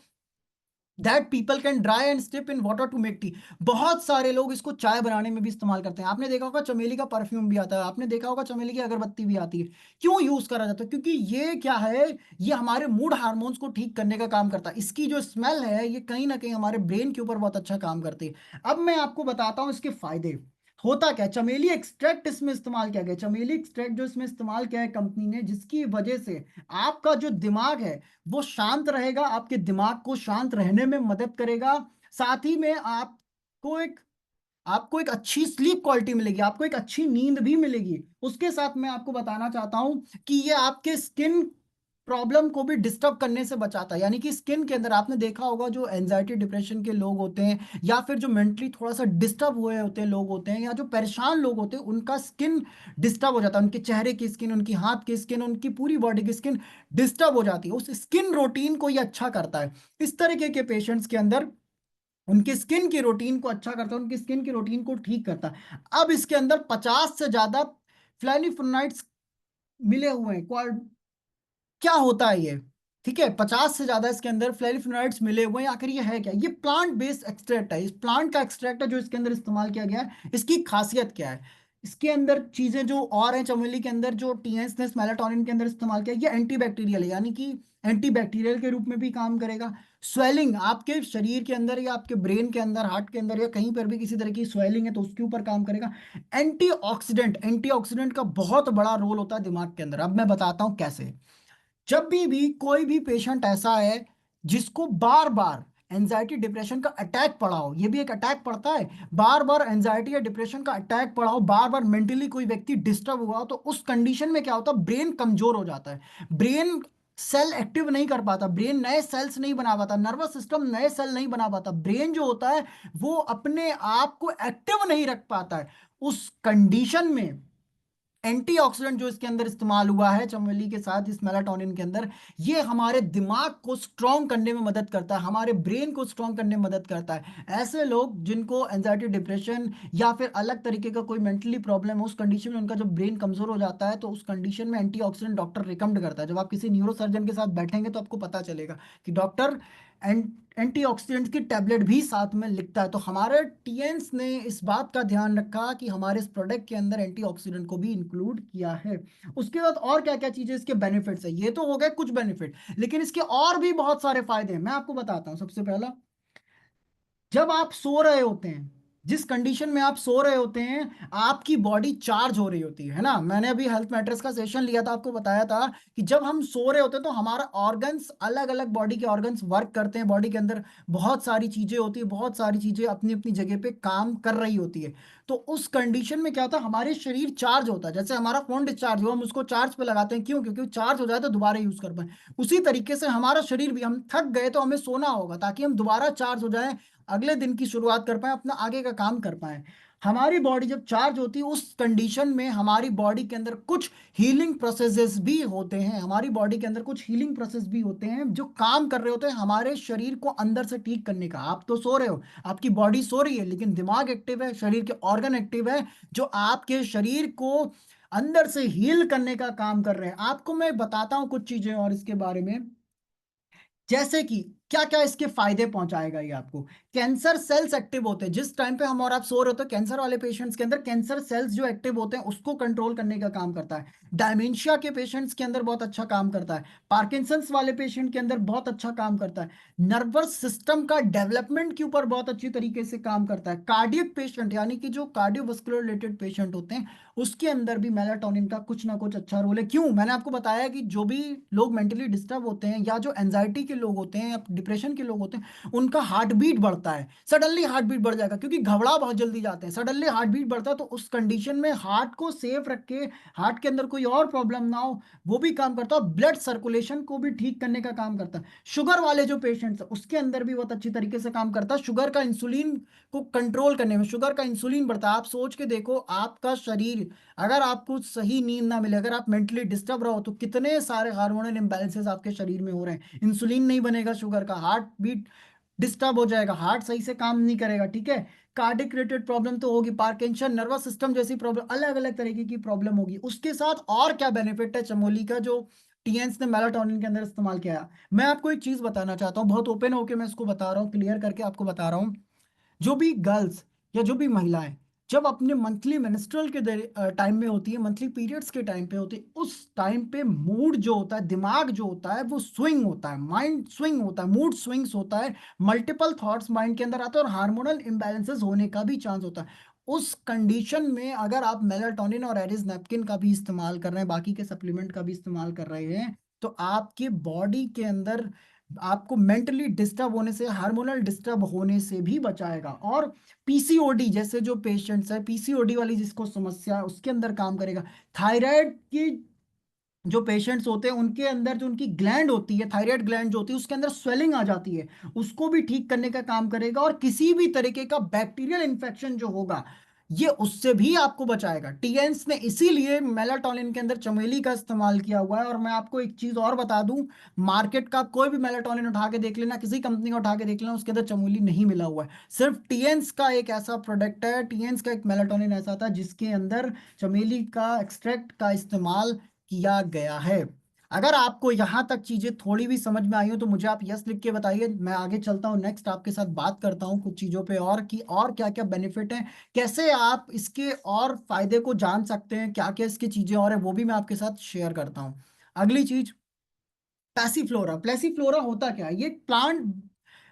Speaker 1: that people can dry and steep in water to make tea. बहुत सारे लोग इसको चाय बनाने में भी इस्तेमाल करते हैं। आपने देखा होगा चमेली का परफ्यूम भी आता है, आपने देखा होगा चमेली की अगरबत्ती भी आती है। क्यों यूज करा जाता है? क्योंकि ये क्या है, ये हमारे मूड हार्मोन्स को ठीक करने का काम करता है। इसकी जो स्मेल है, ये कहीं ना कहीं हमारे ब्रेन के ऊपर बहुत अच्छा काम करती है। अब मैं आपको बताता हूँ इसके फायदे। होता क्या है? चमेली एक्सट्रैक्ट इसमें इस्तेमाल किया गया, चमेली एक्सट्रैक्ट जो इसमें इस्तेमाल किया है कंपनी ने, जिसकी वजह से आपका जो दिमाग है वो शांत रहेगा, आपके दिमाग को शांत रहने में मदद करेगा। साथ ही में आपको एक अच्छी स्लीप क्वालिटी मिलेगी, आपको एक अच्छी नींद भी मिलेगी। उसके साथ मैं आपको बताना चाहता हूं कि ये आपके स्किन प्रॉब्लम को भी डिस्टर्ब करने से बचाता है। यानी कि स्किन के अंदर आपने देखा होगा, जो एंजाइटी डिप्रेशन के लोग होते हैं, या फिर जो मेंटली थोड़ा सा डिस्टर्ब हुए होते हैं लोग होते हैं, या जो परेशान लोग होते हैं, उनका स्किन डिस्टर्ब हो जाता है, उनके चेहरे की स्किन, उनकी हाथ की स्किन, उनकी पूरी बॉडी की स्किन डिस्टर्ब हो जाती है। उस स्किन रूटीन को ये अच्छा करता है। इस तरीके के पेशेंट्स के अंदर उनकी स्किन की रूटीन को अच्छा करता है, उनकी स्किन की रूटीन को ठीक करता है। अब इसके अंदर 50 से ज्यादा फ्लैनिफोनाइड्स मिले हुए हैं। क्या होता है ये? ठीक है, 50 से ज्यादा इसके अंदर फ्लेविनोइड्स मिले हुए हैं। आखिर ये है क्या? ये प्लांट बेस्ड एक्सट्रैक्ट है, इस प्लांट का एक्सट्रैक्ट है जो इसके अंदर इस्तेमाल किया गया है। इसकी खासियत क्या है? इसके अंदर चीजें जो और हैं चमेली के अंदर, जो टीएनएस ने मेलाटोनिन के अंदर इस्तेमाल किया, ये एंटीबैक्टीरियल है, यानी कि एंटीबैक्टीरियल के रूप में भी काम करेगा। स्वेलिंग आपके शरीर के अंदर या आपके ब्रेन के अंदर, हार्ट के अंदर या कहीं पर भी किसी तरह की स्वेलिंग है तो उसके ऊपर काम करेगा। एंटीऑक्सीडेंट, एंटीऑक्सीडेंट का बहुत बड़ा रोल होता है दिमाग के अंदर। अब मैं बताता हूं कैसे। जब भी कोई भी पेशेंट ऐसा है जिसको बार बार एंजाइटी डिप्रेशन का अटैक पड़ा हो, ये भी एक अटैक पड़ता है, बार बार एंजाइटी या डिप्रेशन का अटैक पड़ा हो, बार बार मेंटली कोई व्यक्ति डिस्टर्ब हुआ हो, तो उस कंडीशन में क्या होता है, ब्रेन कमजोर हो जाता है। ब्रेन सेल एक्टिव नहीं कर पाता, ब्रेन नए सेल्स नहीं बना पाता, नर्वस सिस्टम नए सेल नहीं बना पाता, ब्रेन जो होता है वो अपने आप को एक्टिव नहीं रख पाता है। उस कंडीशन में एंटीऑक्सीडेंट जो इसके अंदर इस्तेमाल हुआ है चमेली के साथ, इस मेलाटोनिन के अंदर, ये हमारे दिमाग को स्ट्रांग करने में मदद करता है, हमारे ब्रेन को स्ट्रांग करने में मदद करता है। ऐसे लोग जिनको एंजाइटी डिप्रेशन या फिर अलग तरीके का कोई मेंटली प्रॉब्लम है, उस कंडीशन में उनका जब ब्रेन कमजोर हो जाता है तो उस कंडीशन में एंटीऑक्सीडेंट डॉक्टर रिकमेंड करता है। जब आप किसी न्यूरो सर्जन के साथ बैठेंगे तो आपको पता चलेगा कि डॉक्टर एंटीऑक्सीडेंट की टैबलेट भी साथ में लिखता है। तो हमारे टीएन्स ने इस बात का ध्यान रखा कि हमारे इस प्रोडक्ट के अंदर एंटीऑक्सीडेंट को भी इंक्लूड किया है। उसके बाद और क्या क्या चीजें इसके बेनिफिट्स है, ये तो हो गए कुछ बेनिफिट, लेकिन इसके और भी बहुत सारे फायदे हैं। मैं आपको बताता हूँ। सबसे पहला, जब आप सो रहे होते हैं, जिस कंडीशन में आप सो रहे होते हैं, आपकी बॉडी चार्ज हो रही होती है ना। मैंने अभी हेल्थ मैटर्स का सेशन लिया था, आपको बताया था कि जब हम सो रहे होते हैं तो हमारा ऑर्गन्स, अलग अलग बॉडी के ऑर्गन्स वर्क करते हैं, बॉडी के अंदर बहुत सारी चीजें होती है, बहुत सारी चीजें अपनी अपनी जगह पे काम कर रही होती है। तो उस कंडीशन में क्या होता है, हमारे शरीर चार्ज होता है। जैसे हमारा फोन डिस्चार्ज हुआ, हम उसको चार्ज पे लगाते हैं, क्यों? क्योंकि चार्ज हो जाए तो दोबारा यूज कर पाए। उसी तरीके से हमारा शरीर भी, हम थक गए तो हमें सोना होगा ताकि हम दोबारा चार्ज हो जाए, अगले दिन की शुरुआत कर पाए, अपना आगे का काम कर पाए। हमारी बॉडी जब चार्ज होती है, उस कंडीशन में हमारी बॉडी के अंदर कुछ हीलिंग प्रोसेसेस भी होते हैं, हमारी बॉडी के अंदर कुछ हीलिंग प्रोसेस भी होते हैं जो काम कर रहे होते हैं हमारे शरीर को अंदर से ठीक करने का। आप तो सो रहे हो, आपकी बॉडी सो रही है, लेकिन दिमाग एक्टिव है, शरीर के ऑर्गन एक्टिव है, जो आपके शरीर को अंदर से हील करने का काम कर रहे हैं। आपको मैं बताता हूं कुछ चीजें और इसके बारे में, जैसे कि क्या क्या इसके फायदे पहुंचाएगा ये आपको। कैंसर सेल्स एक्टिव होते हैं जिस टाइम पे हम और आप सो रहे होते हैं, कैंसर वाले पेशेंट्स के अंदर कैंसर सेल्स जो एक्टिव होते हैं उसको कंट्रोल करने का काम करता है। डायमेंशिया के पेशेंट्स के अंदर बहुत अच्छा काम करता है। पार्किंसंस वाले पेशेंट के अंदर बहुत अच्छा काम करता है। नर्वस सिस्टम का डेवलपमेंट के ऊपर बहुत अच्छी तरीके से काम करता है। कार्डियक पेशेंट, यानी कि जो कार्डियोवास्कुलर रिलेटेड पेशेंट होते हैं, उसके अंदर भी मेलाटोनिन का कुछ ना कुछ अच्छा रोल है। क्यों? मैंने आपको बताया कि जो भी लोग मेंटली डिस्टर्ब होते हैं, या जो एंजाइटी के लोग होते हैं, या डिप्रेशन के लोग होते हैं, उनका हार्ट बीट बढ़ता है। सडनली हार्ट बीट बढ़ जाएगा क्योंकि घबरा बहुत जल्दी जाते हैं, सडनली हार्ट बीट बढ़ता है। तो उस कंडीशन में हार्ट को सेफ रख के, हार्ट के अंदर कोई और प्रॉब्लम ना हो, वो भी काम करता है। ब्लड सर्कुलेशन को भी ठीक करने का काम करता है। शुगर वाले जो पेशेंट्स हैं उसके अंदर भी बहुत अच्छी तरीके से काम करता है, शुगर का, इंसुलिन को कंट्रोल करने में। शुगर का इंसुलिन बढ़ता है। आप सोच के देखो, आपका शरीर, अगर आपको सही नींद ना मिले, अगर आप मेंटली डिस्टर्ब रहो, तो कितने सारे हार्मोनल इम्बैलेंसेस आपके शरीर में हो रहे हैं। इंसुलिन नहीं बनेगा शुगर का, हार्ट बीट डिस्टर्ब हो जाएगा, हार्ट सही से काम नहीं करेगा, ठीक है। कार्डिक रिलेटेड प्रॉब्लम तो होगी, पार्किंसन, नर्वस सिस्टम जैसी प्रॉब्लम, अलग अलग तरीके की प्रॉब्लम होगी। उसके साथ और क्या बेनिफिट है चमोली का जो टीएन्स ने मेलाटोनिन के अंदर इस्तेमाल किया है? मैं आपको एक चीज बताना चाहता हूँ, बहुत ओपन होकर मैं इसको बता रहा हूँ, क्लियर करके आपको बता रहा हूँ। जो भी गर्ल्स या जो भी महिलाएं जब अपने मंथली मेंस्ट्रुअल के टाइम में होती है, मंथली पीरियड्स के टाइम पे होती है, उस टाइम पे मूड जो होता है, दिमाग जो होता है, वो स्विंग होता है, माइंड स्विंग होता है, मूड स्विंग्स होता है, मल्टीपल थॉट्स माइंड के अंदर आते हैं और हार्मोनल इम्बैलेंसेस होने का भी चांस होता है। उस कंडीशन में अगर आप मेलाटोनिन और एरिस नेपकिन का भी इस्तेमाल कर रहे हैं, बाकी के सप्लीमेंट का भी इस्तेमाल कर रहे हैं, तो आपके बॉडी के अंदर आपको मेंटली डिस्टर्ब होने से, हार्मोनल डिस्टर्ब होने से भी बचाएगा। और पीसीओडी जैसे जो पेशेंट्स है, पीसीओडी वाली जिसको समस्या है, उसके अंदर काम करेगा। थायराइड की जो पेशेंट्स होते हैं, उनके अंदर जो उनकी ग्लैंड होती है, थायराइड ग्लैंड जो होती है, उसके अंदर स्वेलिंग आ जाती है, उसको भी ठीक करने का काम करेगा। और किसी भी तरीके का बैक्टीरियल इन्फेक्शन जो होगा, ये उससे भी आपको बचाएगा। टीएन्स ने इसीलिए मेलाटोनिन के अंदर चमेली का इस्तेमाल किया हुआ है। और मैं आपको एक चीज और बता दूं, मार्केट का कोई भी मेलाटोनिन उठा के देख लेना, किसी कंपनी का उठा के देख लेना, उसके अंदर चमेली नहीं मिला हुआ है। सिर्फ टीएन्स का एक ऐसा प्रोडक्ट है, टीएन्स का एक मेलाटोनिन ऐसा था जिसके अंदर चमेली का एक्सट्रैक्ट का इस्तेमाल किया गया है। अगर आपको यहाँ तक चीजें थोड़ी भी समझ में आई हो तो मुझे आप यस लिख के बताइए। मैं आगे चलता हूँ, नेक्स्ट आपके साथ बात करता हूँ कुछ चीजों पे और कि और क्या क्या बेनिफिट है, कैसे आप इसके और फायदे को जान सकते हैं, क्या क्या इसकी चीजें और है वो भी मैं आपके साथ शेयर करता हूँ। अगली चीज, पैसीफ्लोरा। पैसीफ्लोरा होता क्या है? ये प्लांट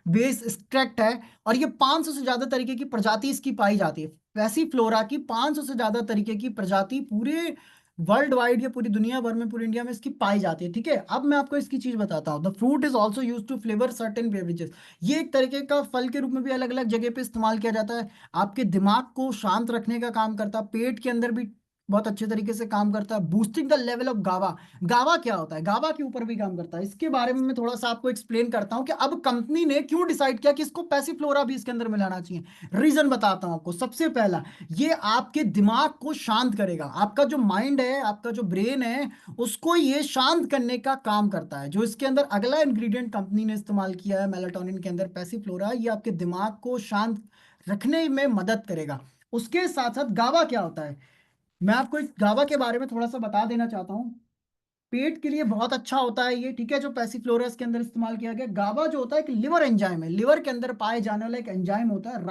Speaker 1: बेस एक्सट्रैक्ट है और ये 500 से ज्यादा तरीके की प्रजाति इसकी पाई जाती है। पैसीफ्लोरा की 500 से ज्यादा तरीके की प्रजाति पूरे वर्ल्ड वाइड या पूरी दुनिया भर में, पूरी इंडिया में इसकी पाई जाती है। ठीक है, अब मैं आपको इसकी चीज बताता हूँ। The fruit is also use to flavour certain beverages. ये एक तरीके का फल के रूप में भी अलग अलग जगह पे इस्तेमाल किया जाता है। आपके दिमाग को शांत रखने का काम करता है, पेट के अंदर भी बहुत अच्छे तरीके से काम करता है। बूस्टिंग द लेवल ऑफ गावा। गावा क्या होता है? गावा के ऊपर भी काम करता है। इसके बारे में मैं थोड़ा सा आपको एक्सप्लेन करता हूं कि अब कंपनी ने क्यों डिसाइड किया कि इसको पैसिफ्लोरा भी इसके अंदर मिलाना चाहिए। रीजन बताता हूं आपको। सबसे पहला, ये आपके दिमाग को शांत करेगा। आपका जो माइंड है, आपका जो ब्रेन है, उसको ये शांत करने का काम करता है। जो इसके अंदर अगला इंग्रेडिएंट कंपनी ने इस्तेमाल किया है मेलाटोनिन के अंदर, पैसिफ्लोरा, ये आपके दिमाग को शांत रखने में मदद करेगा। उसके साथ साथ गावा क्या होता है, मैं आपको इस गावा के बारे में थोड़ा सा बता देना चाहता हूँ। पेट के लिए बहुत अच्छा होता है ये, ठीक है, जो पैसिफ्लोरस के अंदर इस्तेमाल किया गया। गावा जो होता है एक लिवर एंजाइम है, लिवर के अंदर पाए जाने वाला एक एंजाइम होता है।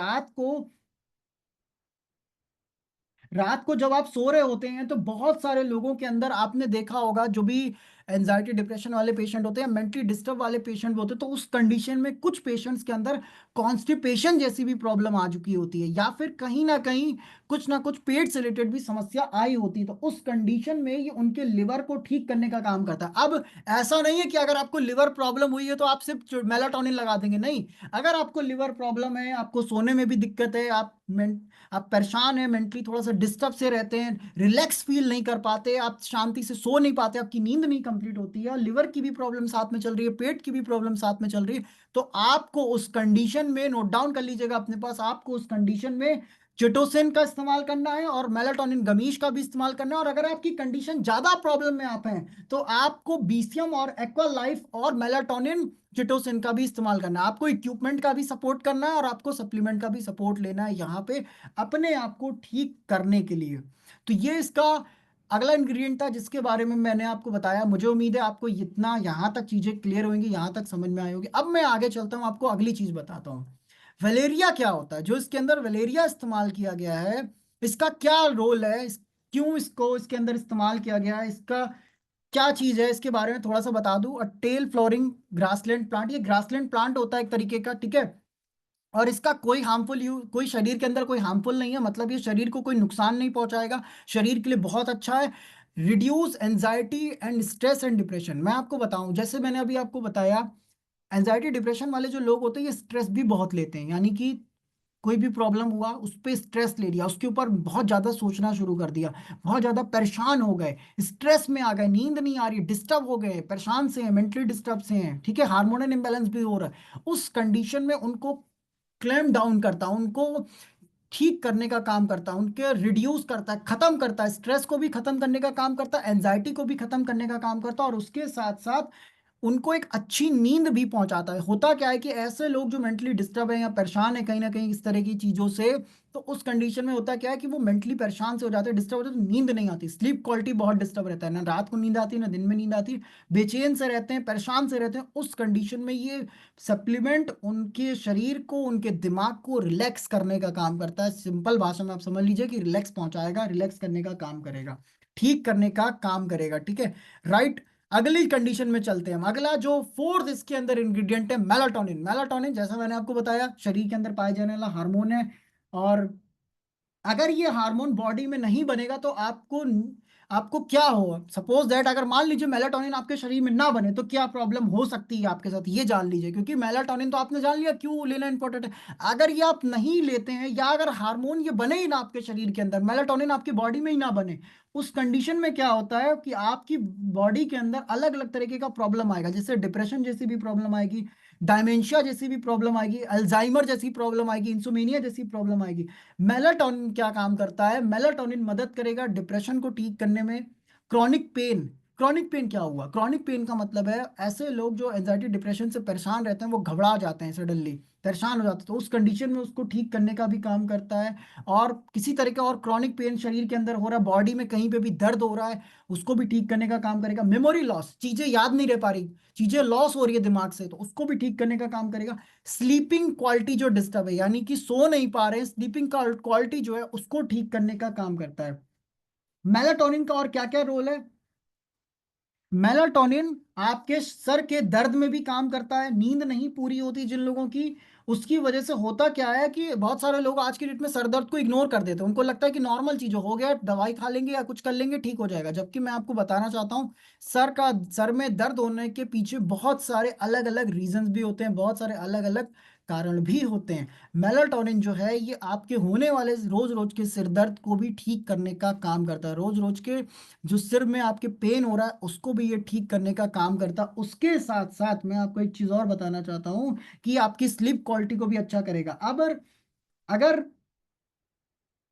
Speaker 1: रात को जब आप सो रहे होते हैं तो बहुत सारे लोगों के अंदर आपने देखा होगा, जो भी एंजाइटी डिप्रेशन वाले पेशेंट होते हैं, मेंटली डिस्टर्ब वाले पेशेंट होते हैं, तो उस कंडीशन में कुछ पेशेंट्स के अंदर कॉन्स्टिपेशन जैसी भी प्रॉब्लम आ चुकी होती है, या फिर कहीं ना कुछ पेट से रिलेटेड भी समस्या आई होती है। तो उस कंडीशन में ये उनके लिवर को ठीक करने का काम करता है। अब ऐसा नहीं है कि अगर आपको लिवर प्रॉब्लम हुई है तो आप सिर्फ मेलाटोनिन लगा देंगे, नहीं। अगर आपको लिवर प्रॉब्लम है, आपको सोने में भी दिक्कत है, आप परेशान हैं, मेंटली थोड़ा सा डिस्टर्ब से रहते हैं, रिलैक्स फील नहीं कर पाते, आप शांति से सो नहीं पाते, आपकी नींद नहीं कंप्लीट होती है, और लिवर की भी प्रॉब्लम साथ में चल रही है, पेट की भी प्रॉब्लम साथ में चल रही है, तो आपको उस कंडीशन में, नोट डाउन कर लीजिएगा अपने पास, आपको उस कंडीशन में चिटोसिन का इस्तेमाल करना है और मेलाटोनिन गमीश का भी इस्तेमाल करना है। और अगर आपकी कंडीशन ज्यादा प्रॉब्लम में आप हैं तो आपको बीसीएम और एक्वा लाइफ और मेलाटोनिन चिटोसिन का भी इस्तेमाल करना है। आपको इक्विपमेंट का भी सपोर्ट करना है और आपको सप्लीमेंट का भी सपोर्ट लेना है यहाँ पे अपने आप को ठीक करने के लिए। तो ये इसका अगला इंग्रेडिएंट था जिसके बारे में मैंने आपको बताया। मुझे उम्मीद है आपको इतना यहाँ तक चीजें क्लियर होंगी, यहाँ तक समझ में आई होगी। अब मैं आगे चलता हूँ, आपको अगली चीज बताता हूँ। वलेरिया क्या होता है? जो इसके अंदर वलेरिया इस्तेमाल किया गया है, इसका क्या रोल है, क्यों इसको इसके अंदर इस्तेमाल किया गया है, इसका क्या चीज है, इसके बारे में थोड़ा सा बता दूं। अ टेल फ्लोरिंग ग्रासलैंड प्लांट, ये ग्रासलैंड प्लांट होता है एक तरीके का, ठीक है। और इसका कोई हार्मफुल यू कोई शरीर के अंदर कोई हार्मफुल नहीं है, मतलब ये शरीर को कोई नुकसान नहीं पहुंचाएगा, शरीर के लिए बहुत अच्छा है। Reduce anxiety and stress and depression. मैं आपको बताऊं, जैसे मैंने अभी आपको बताया, एंजाइटी डिप्रेशन वाले जो लोग होते हैं ये स्ट्रेस भी बहुत लेते हैं, यानी कि कोई भी प्रॉब्लम हुआ उस पर स्ट्रेस ले लिया, उसके ऊपर बहुत ज्यादा सोचना शुरू कर दिया, बहुत ज्यादा परेशान हो गए, स्ट्रेस में आ गए, नींद नहीं आ रही, डिस्टर्ब हो गए, परेशान से हैं, मेंटली डिस्टर्ब से हैं, ठीक है, हार्मोनल इंबैलेंस भी हो रहा है। उस कंडीशन में उनको क्लैम डाउन करता, उनको ठीक करने का काम करता है, उनके रिड्यूस करता है, खत्म करता है, स्ट्रेस को भी खत्म करने का काम करता है, एंजाइटी को भी खत्म करने का काम करता है, और उसके साथ साथ उनको एक अच्छी नींद भी पहुंचाता है। होता क्या है कि ऐसे लोग जो मेंटली डिस्टर्ब है या परेशान है कहीं ना कहीं इस तरह की चीजों से, तो उस कंडीशन में होता क्या है कि वो मेंटली परेशान से हो जाते हैं, डिस्टर्ब होते हैं, तो नींद नहीं आती, स्लीप क्वालिटी बहुत डिस्टर्ब रहता है, ना रात को नींद आती है ना दिन में नींद आती, बेचैन से रहते हैं, परेशान से रहते हैं। उस कंडीशन में ये सप्लीमेंट उनके शरीर को, उनके दिमाग को रिलैक्स करने का काम करता है। सिंपल भाषा में आप समझ लीजिए कि रिलैक्स पहुंचाएगा, रिलैक्स करने का काम करेगा, ठीक करने का काम करेगा, ठीक है, राइट। अगली कंडीशन में चलते हैं हम। अगला जो फोर्थ इसके अंदर इंग्रेडिएंट है, मेलाटोनिन। मेलाटोनिन जैसा मैंने आपको बताया शरीर के अंदर पाए जाने वाला हार्मोन है, और अगर ये हार्मोन बॉडी में नहीं बनेगा तो आपको आपको क्या हो, सपोज दैट अगर मान लीजिए मेलाटोनिन आपके शरीर में ना बने तो क्या प्रॉब्लम हो सकती है आपके साथ, ये जान लीजिए। क्योंकि मेलाटोनिन तो आपने जान लिया क्यों लेना इंपॉर्टेंट है। अगर ये आप नहीं लेते हैं, या अगर हार्मोन ये बने ही ना आपके शरीर के अंदर, मेलाटोनिन आपकी बॉडी में ही ना बने, उस कंडीशन में क्या होता है कि आपकी बॉडी के अंदर अलग अलग तरीके का प्रॉब्लम आएगा, जैसे डिप्रेशन जैसी भी प्रॉब्लम आएगी, डायमेंशिया जैसी भी प्रॉब्लम आएगी, अल्जाइमर जैसी प्रॉब्लम आएगी, इंसोमेनिया जैसी प्रॉब्लम आएगी। मेलाटोनिन क्या काम करता है? मेलाटोनिन मदद करेगा डिप्रेशन को ठीक करने में, क्रॉनिक पेन, क्रॉनिक पेन क्या हुआ? क्रॉनिक पेन का मतलब है ऐसे लोग जो एंजाइटी डिप्रेशन से परेशान रहते हैं, वो घबरा जाते हैं, सडनली परेशान हो जाते हैं, तो उस कंडीशन में उसको ठीक करने का भी काम करता है। और किसी तरह का और क्रॉनिक पेन शरीर के अंदर हो रहा है, बॉडी में कहीं पे भी दर्द हो रहा है, उसको भी ठीक करने का काम करेगा। मेमोरी लॉस, चीजें याद नहीं रह पा रही, चीजें लॉस हो रही है दिमाग से, तो उसको भी ठीक करने का काम करेगा। स्लीपिंग क्वालिटी जो डिस्टर्ब है, यानी कि सो नहीं पा रहे हैं, स्लीपिंग क्वालिटी जो है उसको ठीक करने का काम करता है। मेलाटोनिन का और क्या क्या रोल है? मेलाटोनिन आपके सर के दर्द में भी काम करता है। नींद नहीं पूरी होती जिन लोगों की, उसकी वजह से होता क्या है कि बहुत सारे लोग आज की डेट में सर दर्द को इग्नोर कर देते हैं। उनको लगता है कि नॉर्मल चीज हो गया, दवाई खा लेंगे या कुछ कर लेंगे ठीक हो जाएगा, जबकि मैं आपको बताना चाहता हूँ सर में दर्द होने के पीछे बहुत सारे अलग अलग रीजंस भी होते हैं, बहुत सारे अलग अलग कारण भी होते हैं। मेलाटोनिन जो है ये आपके होने वाले रोज रोज के सिर दर्द को भी ठीक करने का काम करता है। रोज रोज के जो सिर में आपके पेन हो रहा है उसको भी ये ठीक करने का काम करता है। उसके साथ साथ मैं आपको एक चीज और बताना चाहता हूँ कि आपकी स्लीप क्वालिटी को भी अच्छा करेगा। अब अगर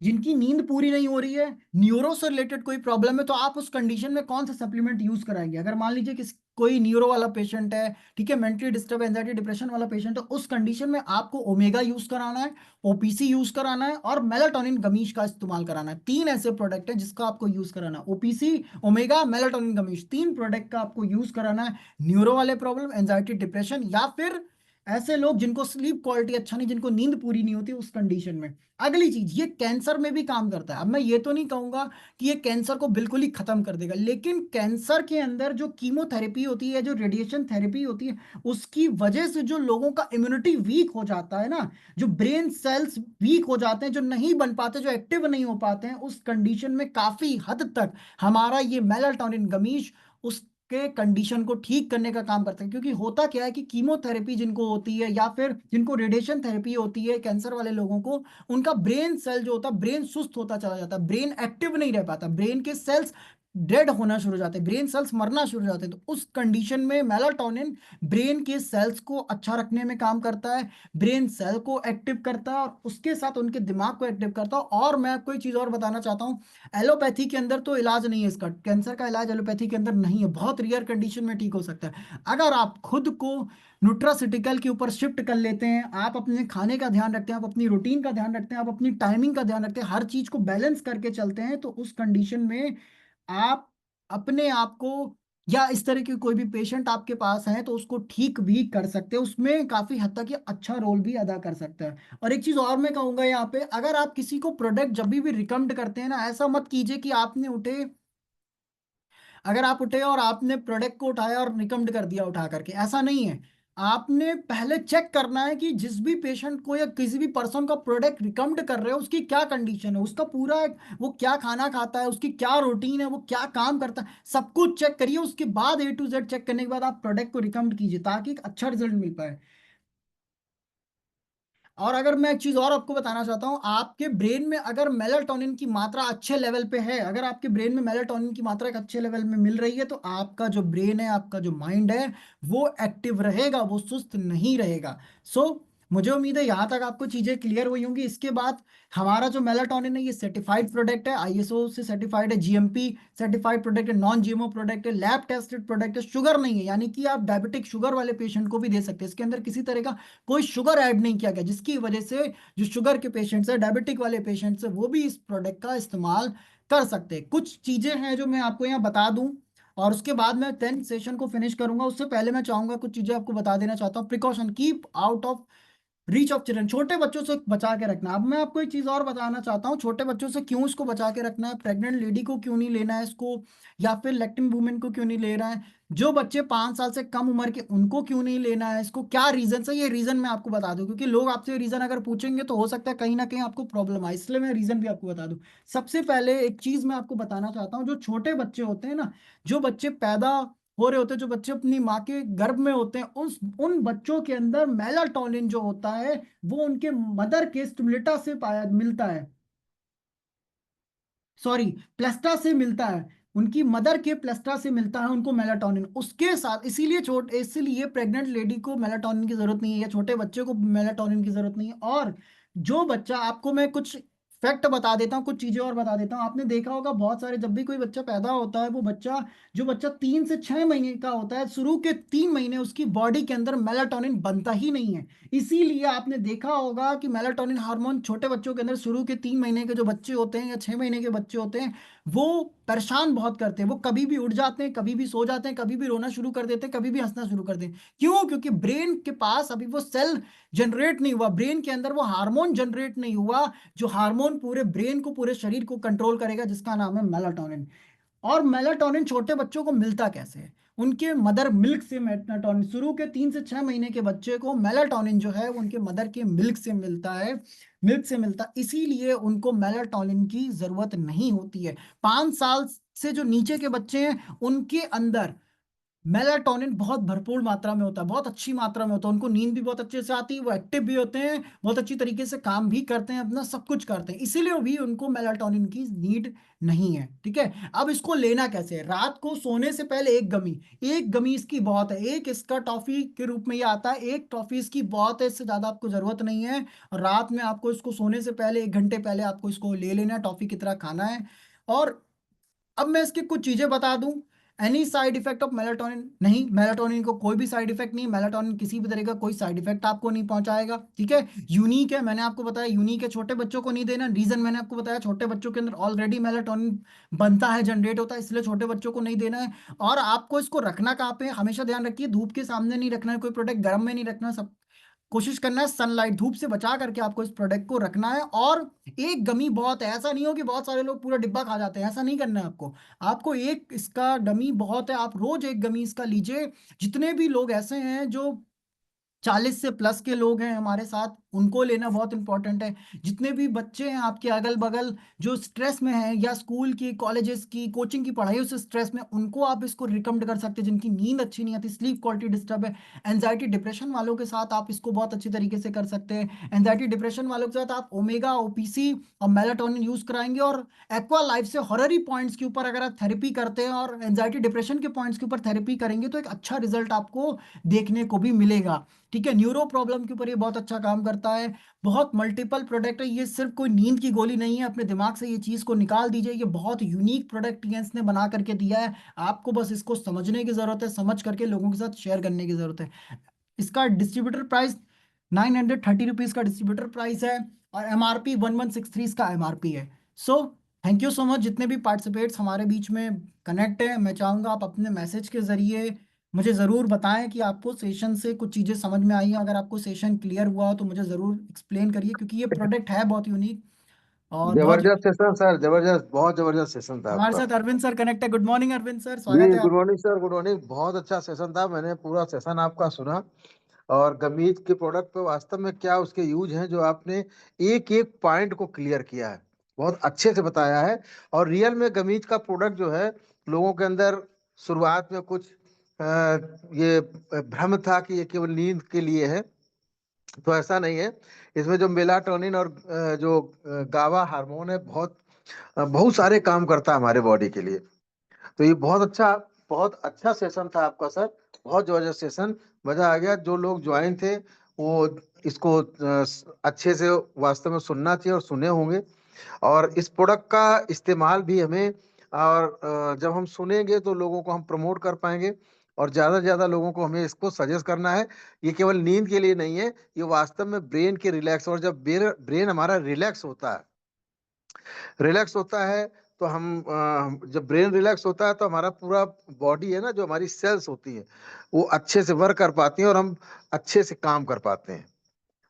Speaker 1: जिनकी नींद पूरी नहीं हो रही है, न्यूरो से रिलेटेड कोई प्रॉब्लम है, तो आप उस कंडीशन में कौन सा सप्लीमेंट यूज कराएंगे? अगर मान लीजिए कि कोई न्यूरो वाला पेशेंट है, ठीक है, मेंटली डिस्टर्ब एंजाइटी डिप्रेशन वाला पेशेंट है, उस कंडीशन में आपको ओमेगा यूज कराना है, ओपीसी यूज कराना है और मेलाटोनिन गमीश का इस्तेमाल कराना है। तीन ऐसे प्रोडक्ट है जिसका आपको यूज कराना है, ओपीसी, ओमेगा, मेलाटोनिन गमीश, तीन प्रोडक्ट का आपको यूज कराना है। न्यूरो वाले प्रॉब्लम, एंजाइटी डिप्रेशन, या फिर ऐसे लोग जिनको स्लीप क्वालिटी अच्छा नहीं, जिनको नींद पूरी नहीं होती, उस कंडीशन में। अगली चीज, ये कैंसर में भी काम करता है। अब मैं ये तो नहीं कहूंगा कि ये कैंसर को बिल्कुल ही खत्म कर देगा, लेकिन कैंसर के अंदर जो कीमोथेरेपी होती है, जो रेडिएशन थेरेपी होती है, उसकी वजह से जो लोगों का इम्यूनिटी वीक हो जाता है ना, जो ब्रेन सेल्स वीक हो जाते हैं, जो नहीं बन पाते, जो एक्टिव नहीं हो पाते हैं, उस कंडीशन में काफी हद तक हमारा ये मेलाटोनिन गमीश उसके कंडीशन को ठीक करने का काम करता है। क्योंकि होता क्या है कि कीमोथेरेपी जिनको होती है या फिर जिनको रेडिएशन थेरेपी होती है कैंसर वाले लोगों को, उनका ब्रेन सेल जो होता है, ब्रेन सुस्त होता चला जाता है, ब्रेन एक्टिव नहीं रह पाता, ब्रेन के सेल्स डेड होना शुरू हो जाते हैं, ब्रेन सेल्स मरना शुरू हो जाते हैं। तो उस कंडीशन में मेलाटोनिन ब्रेन के सेल्स को अच्छा रखने में काम करता है, ब्रेन सेल को एक्टिव करता है और उसके साथ उनके दिमाग को एक्टिव करता है। और मैं आपको एक चीज और बताना चाहता हूँ, एलोपैथी के अंदर तो इलाज नहीं है इसका, कैंसर का इलाज एलोपैथी के अंदर नहीं है, बहुत रेयर कंडीशन में ठीक हो सकता है। अगर आप खुद को न्यूट्रासिटिकल के ऊपर शिफ्ट कर लेते हैं, आप अपने खाने का ध्यान रखते हैं, आप अपनी रूटीन का ध्यान रखते हैं, आप अपनी टाइमिंग का ध्यान रखते हैं, हर चीज को बैलेंस करके चलते हैं, तो उस कंडीशन में आप अपने आप को, या इस तरह के कोई भी पेशेंट आपके पास है तो उसको ठीक भी कर सकते हैं, उसमें काफी हद तक ये अच्छा रोल भी अदा कर सकता है। और एक चीज और मैं कहूंगा यहाँ पे, अगर आप किसी को प्रोडक्ट जब भी रिकमेंड करते हैं ना, ऐसा मत कीजिए कि आपने उठे, अगर आप उठे और आपने प्रोडक्ट को उठाया और रिकमेंड कर दिया उठा करके, ऐसा नहीं है। आपने पहले चेक करना है कि जिस भी पेशेंट को या किसी भी पर्सन का प्रोडक्ट रिकमेंड कर रहे हो उसकी क्या कंडीशन है, उसका पूरा वो क्या खाना खाता है, उसकी क्या रूटीन है, वो क्या काम करता है, सब कुछ चेक करिए। उसके बाद A to Z चेक करने के बाद आप प्रोडक्ट को रिकमेंड कीजिए ताकि एक अच्छा रिजल्ट मिल पाए। और अगर मैं एक चीज और आपको बताना चाहता हूँ, आपके ब्रेन में अगर मेलाटोनिन की मात्रा अच्छे लेवल पे है, अगर आपके ब्रेन में मेलाटोनिन की मात्रा एक अच्छे लेवल में मिल रही है, तो आपका जो ब्रेन है, आपका जो माइंड है, वो एक्टिव रहेगा, वो सुस्त नहीं रहेगा। सो मुझे उम्मीद है यहाँ तक आपको चीजें क्लियर हुई होंगी। इसके बाद हमारा जो मेलाटोनिन है ये सर्टिफाइड प्रोडक्ट है, ISO से सर्टिफाइड है, GMP सर्टिफाइड प्रोडक्ट है, नॉन GMO प्रोडक्ट है, लैब टेस्टेड प्रोडक्ट है, शुगर नहीं है, यानी कि आप डायबिटिक शुगर वाले पेशेंट को भी दे सकते हैं। इसके अंदर किसी तरह का कोई शुगर ऐड नहीं किया गया, जिसकी वजह से जो शुगर के पेशेंट्स है, डायबिटिक वाले पेशेंट्स है, वो भी इस प्रोडक्ट का इस्तेमाल कर सकते हैं। कुछ चीजें हैं जो मैं आपको यहाँ बता दूं और उसके बाद मैं 10th सेशन को फिनिश करूंगा। उससे पहले मैं चाहूंगा कुछ चीजें आपको बता देना चाहता हूँ। Precaution, keep out of reach of children, छोटे बच्चों से बचा के रखना। अब मैं आपको एक चीज और बताना चाहता हूँ, छोटे बच्चों से क्यों इसको बचा के रखना है, प्रेग्नेंट लेडी को क्यों नहीं लेना है इसको, या फिर लैक्टिंग वुमेन को क्यों नहीं ले रहा है, जो बच्चे 5 साल से कम उम्र के उनको क्यों नहीं लेना है इसको, क्या रीजन है, ये रीजन मैं आपको बता दूं, क्योंकि लोग आपसे रीजन अगर पूछेंगे तो हो सकता है कहीं ना कहीं आपको प्रॉब्लम आए, इसलिए मैं रीजन भी आपको बता दूं। सबसे पहले एक चीज मैं आपको बताना चाहता हूँ, जो छोटे बच्चे होते हैं ना, जो बच्चे पैदा हो रहे होते हैं, जो बच्चे अपनी माँ के गर्भ में होते हैं, उन बच्चों के अंदर मेलाटोनिन जो होता है वो उनके मदर के स्टिमुलेटा से पाया मिलता है, सॉरी, प्लेस्टा से मिलता है, उनकी मदर के प्लेस्टा से मिलता है उनको मेलाटोनिन। उसके साथ इसीलिए प्रेग्नेंट लेडी को मेलाटोनिन की जरूरत नहीं है, या छोटे बच्चे को मेलाटोनिन की जरूरत नहीं है। और जो बच्चा, आपको मैं कुछ फैक्ट बता देता हूँ, कुछ चीजें और बता देता हूँ। आपने देखा होगा बहुत सारे, जब भी कोई बच्चा पैदा होता है, वो बच्चा, जो बच्चा 3 से 6 महीने का होता है, शुरू के 3 महीने उसकी बॉडी के अंदर मेलाटोनिन बनता ही नहीं है। इसीलिए आपने देखा होगा कि मेलाटोनिन हार्मोन छोटे बच्चों के अंदर, शुरू के 3 महीने के जो बच्चे होते हैं या 6 महीने के बच्चे होते हैं, वो परेशान बहुत करते हैं। वो कभी भी उठ जाते हैं, कभी भी सो जाते हैं, कभी भी रोना शुरू कर देते हैं, कभी भी हंसना शुरू कर देते हैं। क्यों? क्योंकि ब्रेन के पास अभी वो सेल जनरेट नहीं हुआ, ब्रेन के अंदर वो हार्मोन जनरेट नहीं हुआ, जो हार्मोन पूरे ब्रेन को, पूरे शरीर को कंट्रोल करेगा, जिसका नाम है मेलाटोनिन। और मेलाटोनिन छोटे बच्चों को मिलता कैसे है? उनके मदर मिल्क से मेलाटोनिन, शुरू के 3 से 6 महीने के बच्चे को मेलाटोनिन जो है वो उनके मदर के मिल्क से मिलता है, मिल्क से मिलता, इसीलिए उनको मेलाटोनिन की जरूरत नहीं होती है। 5 साल से जो नीचे के बच्चे हैं उनके अंदर मेलाटोनिन बहुत भरपूर मात्रा में होता है, बहुत अच्छी मात्रा में होता है। उनको नींद भी बहुत अच्छे से आती है, वो एक्टिव भी होते हैं, बहुत अच्छी तरीके से काम भी करते हैं, अपना सब कुछ करते हैं, इसीलिए भी उनको मेलाटोनिन की नीड नहीं है। ठीक है, अब इसको लेना कैसे है? रात को सोने से पहले एक गमी इसकी बहुत है, एक इसका टॉफी के रूप में ये आता है, एक टॉफी इसकी बहुत है, इससे ज्यादा आपको जरूरत नहीं है। और रात में आपको इसको सोने से पहले 1 घंटे पहले आपको इसको ले लेना है, टॉफी की तरह खाना है। और अब मैं इसकी कुछ चीजें बता दूं। Any side effect of melatonin? नहीं, मेलाटोनिन को कोई भी साइड इफेक्ट नहीं, मेलाटोनिन किसी भी तरह का कोई साइड इफेक्ट आपको नहीं पहुंचाएगा। ठीक है, यूनिक है, मैंने आपको बताया यूनिक है, छोटे बच्चों को नहीं देना। रीजन मैंने आपको बताया, छोटे बच्चों के अंदर ऑलरेडी मेलाटोनिन बनता है, जनरेट होता है, इसलिए छोटे बच्चों को नहीं देना है। और आपको इसको रखना कहाँ पे है? हमेशा ध्यान रखिए, धूप के सामने नहीं रखना है, कोई प्रोडक्ट गर्म में नहीं रखना, सब कोशिश करना है सनलाइट, धूप से बचा करके आपको इस प्रोडक्ट को रखना है। और एक गमी बहुत है, ऐसा नहीं हो कि बहुत सारे लोग पूरा डिब्बा खा जाते हैं, ऐसा नहीं करना है आपको। आपको एक इसका गमी बहुत है, आप रोज एक गमी इसका लीजिए। जितने भी लोग ऐसे हैं जो 40 से प्लस के लोग हैं हमारे साथ, उनको लेना बहुत इंपॉर्टेंट है। जितने भी बच्चे हैं आपके अगल बगल जो स्ट्रेस में हैं, या स्कूल की, कॉलेजेस की, कोचिंग की पढ़ाई से स्ट्रेस में, उनको आप इसको रिकमेंड कर सकते हैं। जिनकी नींद अच्छी नहीं आती, स्लीप क्वालिटी डिस्टर्ब है, एंजाइटी डिप्रेशन वालों के साथ आप इसको बहुत अच्छी तरीके से कर सकते हैं। एंजाइटी डिप्रेशन वालों के साथ आप ओमेगा, ओपीसी और मेलाटोनिन यूज कराएंगे। और एक्वा लाइफ से हॉररी पॉइंट्स के ऊपर अगर आप थेरेपी करते हैं और एंजाइटी डिप्रेशन के पॉइंट्स के ऊपर थेरेपी करेंगे, तो एक अच्छा रिजल्ट आपको देखने को भी मिलेगा। ठीक है, न्यूरो प्रॉब्लम के ऊपर ये बहुत अच्छा काम करता है। बहुत मल्टीपल प्रोडक्ट है, ये सिर्फ कोई नींद की गोली नहीं है, अपने दिमाग से ये चीज को निकाल दीजिए। ये बहुत यूनिक प्रोडक्ट ने बना करके दिया है, आपको बस इसको समझने की जरूरत है, समझ करके लोगों के साथ शेयर करने की जरूरत है। इसका डिस्ट्रीब्यूटर प्राइस 930 रुपीज का डिस्ट्रीब्यूटर प्राइस है, और एमआरपी 1163 इसका एमआरपी है। So thank you so much जितने भी पार्टिसिपेट्स हमारे बीच में कनेक्ट है। मैं चाहूंगा आप अपने मैसेज के जरिए मुझे ज़रूर बताएं कि आपको सेशन से कुछ चीज़ें समझ में आई हैं। अगर आपको सेशन क्लियर हुआ हो तो मुझे ज़रूर एक्सप्लेन करिए, क्योंकि ये प्रोडक्ट है बहुत यूनिक और बहुत
Speaker 3: जबरदस्त
Speaker 1: unique।
Speaker 3: सेशन सर, जबरदस्त, बहुत जबरदस्त सेशन था
Speaker 1: हमारे
Speaker 3: आपका।
Speaker 1: साथ अरविंद सर कनेक्ट है। गुड मॉर्निंग अरविंद सर,
Speaker 3: जी,
Speaker 1: स्वागत है
Speaker 3: गुड
Speaker 1: आपका।
Speaker 3: Morning sir, good morning. बहुत अच्छा सेशन था, मैंने पूरा सेशन आपका सुना। और गमीत के प्रोडक्ट पे वास्तव में क्या उसके यूज हैं, जो आपने एक एक पॉइंट को क्लियर किया है, बहुत अच्छे से बताया है। और रियल में गमीत का प्रोडक्ट जो है, लोगों के अंदर शुरुआत में कुछ ये भ्रम था कि ये केवल नींद के लिए है, तो ऐसा नहीं है। इसमें जो मेलाटोनिन और जो गावा हार्मोन है, बहुत सारे काम करता है हमारे बॉडी के लिए। तो ये बहुत अच्छा सेशन था आपका सर, बहुत जबरदस्त सेशन। मजा आ गया। जो लोग ज्वाइन थे वो इसको अच्छे से वास्तव में सुनना चाहिए, और सुने होंगे। और इस प्रोडक्ट का इस्तेमाल भी हमें, और जब हम सुनेंगे तो लोगों को हम प्रमोट कर पाएंगे, और ज़्यादा से ज़्यादा लोगों को हमें इसको सजेस्ट करना है। ये केवल नींद के लिए नहीं है, ये वास्तव में ब्रेन के रिलैक्स, और जब ब्रेन हमारा रिलैक्स होता है, तो जब ब्रेन रिलैक्स होता है तो हमारा पूरा बॉडी है ना, जो हमारी सेल्स होती है, वो अच्छे से वर्क कर पाती हैं, और हम अच्छे से काम कर पाते हैं।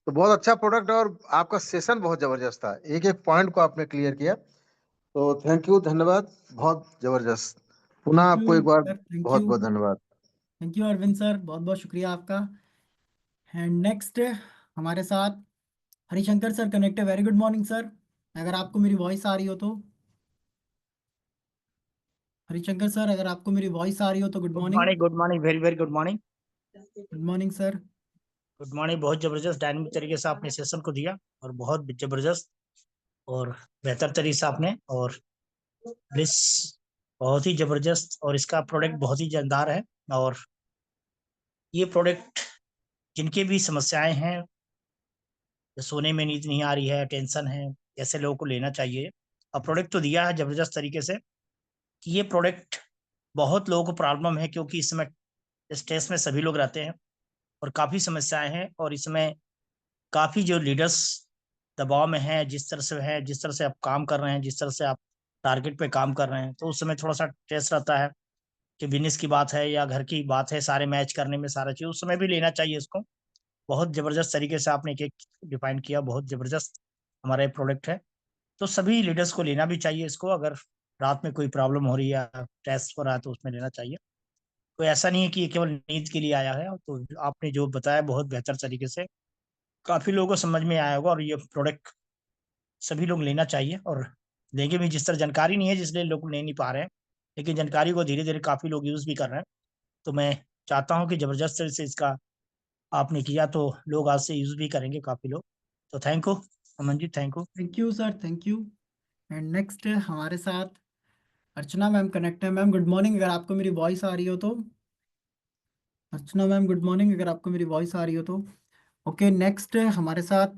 Speaker 3: तो बहुत अच्छा प्रोडक्ट है, और आपका सेशन बहुत जबरदस्त था, एक एक पॉइंट को आपने क्लियर किया। तो थैंक यू, धन्यवाद, बहुत जबरदस्त। पुनः
Speaker 1: थैंक
Speaker 3: आपको
Speaker 1: यू
Speaker 3: एक बार
Speaker 1: सर, थैंक
Speaker 3: बहुत
Speaker 1: यू।
Speaker 3: बहुत धन्यवाद।
Speaker 1: थैंक यू अरविंद सर, बहुत बहुत शुक्रिया आपका। एंड नेक्स्ट हमारे साथ हरिशंकर सर कनेक्ट है। वेरी गुड मॉर्निंग सर, अगर आपको मेरी वॉइस आ रही हो तो। हरिशंकर सर, अगर आपको मेरी वॉइस आ रही हो तो good
Speaker 4: good
Speaker 1: morning.
Speaker 4: Morning, good morning, very very good morning.
Speaker 1: Good morning sir.
Speaker 4: Good morning. बहुत जबरदस्त डायनामिक तरीके से आपने सेशन को दिया, और बहुत जबरदस्त और बेहतर तरीके से आपने, और ब्लिस बहुत ही जबरदस्त, और इसका प्रोडक्ट बहुत ही जानदार है। और ये प्रोडक्ट जिनके भी समस्याएं हैं, सोने में नींद नहीं आ रही है, टेंशन है, कैसे लोगों को लेना चाहिए। और प्रोडक्ट तो दिया है जबरदस्त तरीके से कि ये प्रोडक्ट बहुत लोगों को प्रॉब्लम है, क्योंकि इस समय स्ट्रेस में सभी लोग रहते हैं और काफ़ी समस्याएं हैं, और इसमें काफ़ी जो लीडर्स दबाव में हैं, जिस तरह से है, जिस तरह से आप काम कर रहे हैं, जिस तरह से आप टारगेट पे काम कर रहे हैं, तो उस समय थोड़ा सा स्ट्रेस रहता है कि बिजनेस की बात है या घर की बात है, सारे मैच करने में सारा चीज़ उस समय भी लेना चाहिए इसको। बहुत जबरदस्त तरीके से आपने एक एक डिफाइन किया, बहुत जबरदस्त हमारा ये प्रोडक्ट है। तो सभी लीडर्स को लेना भी चाहिए इसको, अगर रात में कोई प्रॉब्लम हो रही है या स्ट्रेस हो रहा है तो उसमें लेना चाहिए। कोई ऐसा नहीं है कि ये केवल नींद के लिए आया है। तो आपने जो बताया बहुत बेहतर तरीके से काफी लोगों को समझ में आया होगा, और ये प्रोडक्ट सभी लोग लेना चाहिए और लेंगे भी। जिस तरह जानकारी नहीं है जिसलिए लोग ले नहीं पा रहे हैं, लेकिन जानकारी को धीरे धीरे काफी लोग यूज भी कर रहे हैं। तो मैं चाहता हूँ कि जबरदस्त तरह से इसका आपने किया तो लोग आज से यूज भी करेंगे काफी लोग। तो thank you Aman ji, thank you.
Speaker 1: Thank you sir, thank you. And next हमारे साथ अर्चना मैम कनेक्ट है। मैम गुड मॉर्निंग, अगर आपको मेरी वॉइस आ रही हो तो। अर्चना मैम गुड मॉर्निंग, अगर आपको मेरी वॉइस आ रही हो तो। ओके, नेक्स्ट हमारे साथ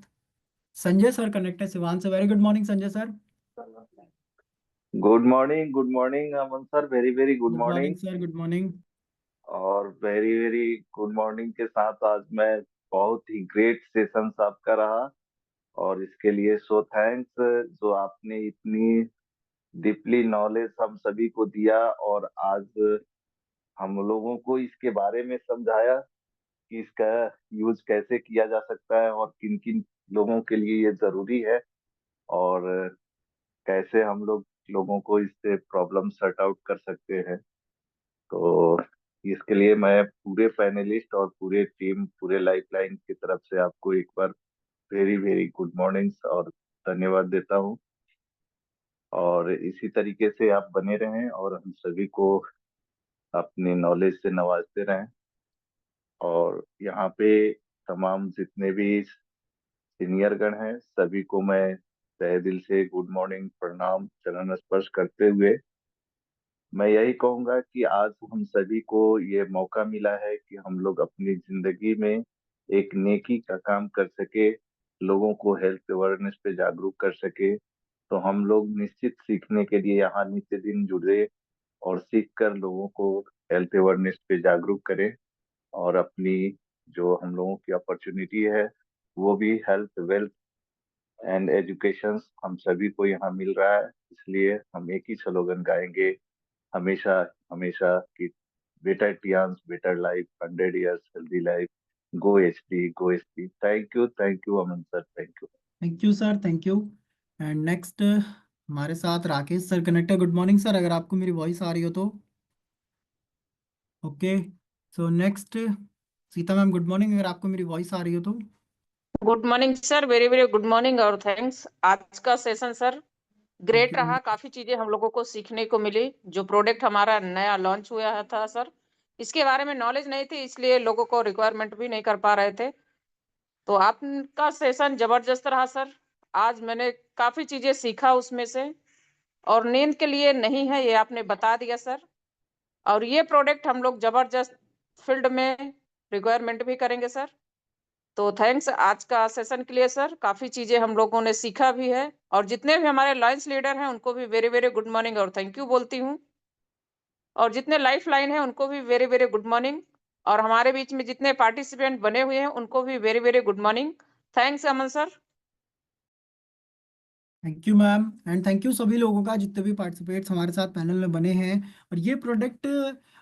Speaker 1: संजय सर कनेक्ट है सिवान से। Very good morning Sanjay sir.
Speaker 2: Good morning Aman sir, very very good
Speaker 1: good morning
Speaker 2: morning.
Speaker 1: Sir, good morning.
Speaker 2: और वेरी वेरी गुड मॉर्निंग के साथ आज मैं बहुत ही ग्रेट सेशन आपका रहा, और इसके लिए सो थैंक्स जो आपने इतनी डीपली नॉलेज हम सभी को दिया, और आज हम लोगों को इसके बारे में समझाया कि इसका यूज कैसे किया जा सकता है और किन किन लोगों के लिए ये जरूरी है, और कैसे हम लोग लोगों को इससे प्रॉब्लम सॉर्ट आउट कर सकते हैं। तो इसके लिए मैं पूरे पैनलिस्ट और पूरे टीम, पूरे लाइफलाइन की तरफ से आपको एक बार वेरी वेरी गुड मॉर्निंग्स और धन्यवाद देता हूँ। और इसी तरीके से आप बने रहें और हम सभी को अपनी नॉलेज से नवाजते रहें। और यहाँ पे तमाम जितने भी सीनियर गण हैं सभी को मैं तहे दिल से गुड मॉर्निंग, प्रणाम, चरण स्पर्श करते हुए मैं यही कहूंगा कि आज हम सभी को ये मौका मिला है कि हम लोग अपनी जिंदगी में एक नेकी का काम कर सके, लोगों को हेल्थ अवेयरनेस पे जागरूक कर सके। तो हम लोग निश्चित सीखने के लिए यहाँ नित्य दिन जुड़े और सीख कर लोगों को हेल्थ अवेयरनेस पे जागरूक करें, और अपनी जो हम लोगों की अपॉर्चुनिटी है वो भी हेल्थ, वेल्थ एंड एजुकेशन हम सभी को यहाँ मिल रहा है। इसलिए हम एक ही स्लोगन गाएंगे हमेशा हमेशा कि better Tiens better life, 100 years healthy life, go HD go HD. Thank you Aman sir, thank you.
Speaker 1: Thank you sir, thank you. And next हमारे साथ राकेश सर कनेक्ट है। गुड मॉर्निंग सर, अगर आपको मेरी वॉइस आ रही हो तो। Okay, so next Sita ma'am good morning, अगर आपको मेरी वॉइस आ रही हो तो।
Speaker 5: Good morning sir, very very good morning और थैंक्स। आज का सेशन सर ग्रेट
Speaker 1: थैंक
Speaker 5: रहा, काफी चीजें हम लोगों को सीखने को मिली। जो प्रोडक्ट हमारा नया लॉन्च हुआ था सर, इसके बारे में नॉलेज नहीं थी, इसलिए लोगों को रिक्वायरमेंट भी नहीं कर पा रहे थे। तो आपका सेशन जबरदस्त रहा सर। आज मैंने काफी चीजें सीखा उसमें से, और नींद के लिए नहीं है ये आपने बता दिया सर। और ये प्रोडक्ट हम लोग जबरदस्त फील्ड में रिक्वायरमेंट भी करेंगे सर। तो थैंक्स आज का सेशन के लिए सर, काफी चीजें हम लोगों ने सीखा भी है। और जितने भी हमारे लाइन्स लीडर हैं उनको भी वेरी वेरी गुड मॉर्निंग और थैंक यू बोलती हूँ। और जितने लाइफ लाइन है उनको भी वेरी वेरी गुड मॉर्निंग। और हमारे बीच में जितने पार्टिसिपेंट बने हुए हैं उनको भी very very good morning. Thanks Aman sir.
Speaker 1: Thank you ma'am. And thank you सभी लोगों का, जितने भी पार्टिसिपेट्स हमारे साथ पैनल में बने हैं। और ये प्रोडक्ट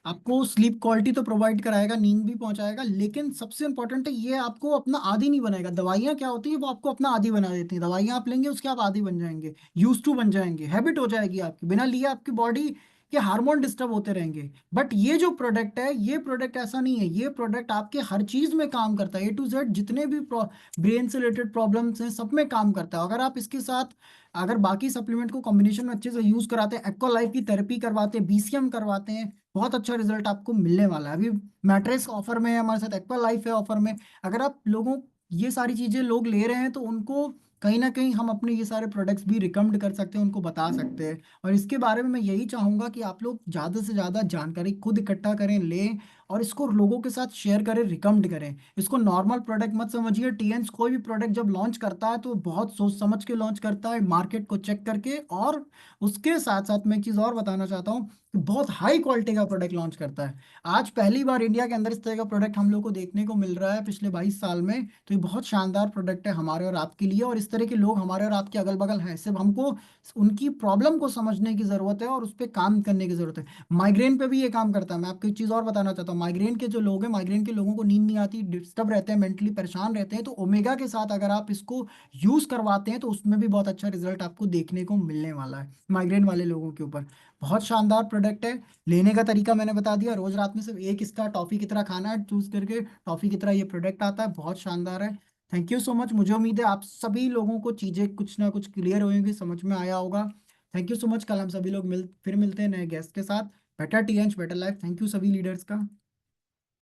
Speaker 1: आपको स्लीप क्वालिटी तो प्रोवाइड कराएगा, नींद भी पहुंचाएगा, लेकिन सबसे इंपॉर्टेंट है ये आपको अपना आदी नहीं बनाएगा। दवाइयाँ क्या होती है, वो आपको अपना आदी बना देती हैं। दवाइयाँ आप लेंगे उसके आप आदी बन जाएंगे, यूज टू बन जाएंगे, हैबिट हो जाएगी आपकी, बिना लिए आपकी बॉडी के हार्मोन डिस्टर्ब होते रहेंगे। बट ये जो प्रोडक्ट है, ये प्रोडक्ट ऐसा नहीं है। ये प्रोडक्ट आपके हर चीज में काम करता है, ए टू जेड, जितने भी ब्रेन से रिलेटेड प्रॉब्लम्स हैं सब में काम करता है। अगर आप इसके साथ अगर बाकी सप्लीमेंट को कॉम्बिनेशन में अच्छे से यूज कराते हैं, एक्वा लाइफ की थेरेपी करवाते हैं, बीसीएम करवाते हैं, बहुत अच्छा रिजल्ट आपको मिलने वाला है। अभी मैट्रेस ऑफर में है हमारे साथ, एक्वा लाइफ है ऑफर में। अगर आप लोगों ये सारी चीजें लोग ले रहे हैं तो उनको कहीं ना कहीं हम अपने ये सारे प्रोडक्ट्स भी रिकमेंड कर सकते हैं, उनको बता सकते हैं। और इसके बारे में मैं यही चाहूंगा कि आप लोग ज़्यादा से ज़्यादा जानकारी खुद इकट्ठा करें, लें, और इसको लोगों के साथ शेयर करें, रिकमेंड करें। इसको नॉर्मल प्रोडक्ट मत समझिए। टीएंस कोई भी प्रोडक्ट जब लॉन्च करता है तो बहुत सोच समझ के लॉन्च करता है, मार्केट को चेक करके। और उसके साथ साथ मैं एक चीज़ और बताना चाहता हूँ कि बहुत हाई क्वालिटी का प्रोडक्ट लॉन्च करता है। आज पहली बार इंडिया के अंदर इस तरह का प्रोडक्ट हम लोग को देखने को मिल रहा है पिछले 22 साल में। तो ये बहुत शानदार प्रोडक्ट है हमारे और आपके लिए, और इस तरह के लोग हमारे और आपके अगल बगल हैं। सिर्फ हमको उनकी प्रॉब्लम को समझने की ज़रूरत है और उस पर काम करने की ज़रूरत है। माइग्रेन पे भी ये काम करता है। मैं आपको एक चीज़ और बताना चाहता हूँ, माइग्रेन के जो लोग हैं, माइग्रेन के लोगों को नींद नहीं आती, डिस्टर्ब रहते हैं, मेंटली परेशान रहते हैं, तो ओमेगा के साथ अगर आप इसको यूज़ करवाते हैं तो उसमें भी बहुत अच्छा रिजल्ट आपको देखने को मिलने वाला है माइग्रेन वाले लोगों के ऊपर। बहुत शानदार प्रोडक्ट है। लेने का तरीका मैंने बता दिया। रोज रात में सिर्फ एक इसका टॉफी की तरह खाना है, चूज करके टॉफी की तरह ये प्रोडक्ट आता है। बहुत शानदार है। Thank you so much. मुझे उम्मीद है आप सभी लोगों को चीज़ें कुछ ना कुछ क्लियर होंगी, समझ में आया होगा। Thank you so much. कल हम सभी लोग फिर मिलते हैं नए गेस्ट के साथ। Better T and better life. Thank you सभी लीडर्स का।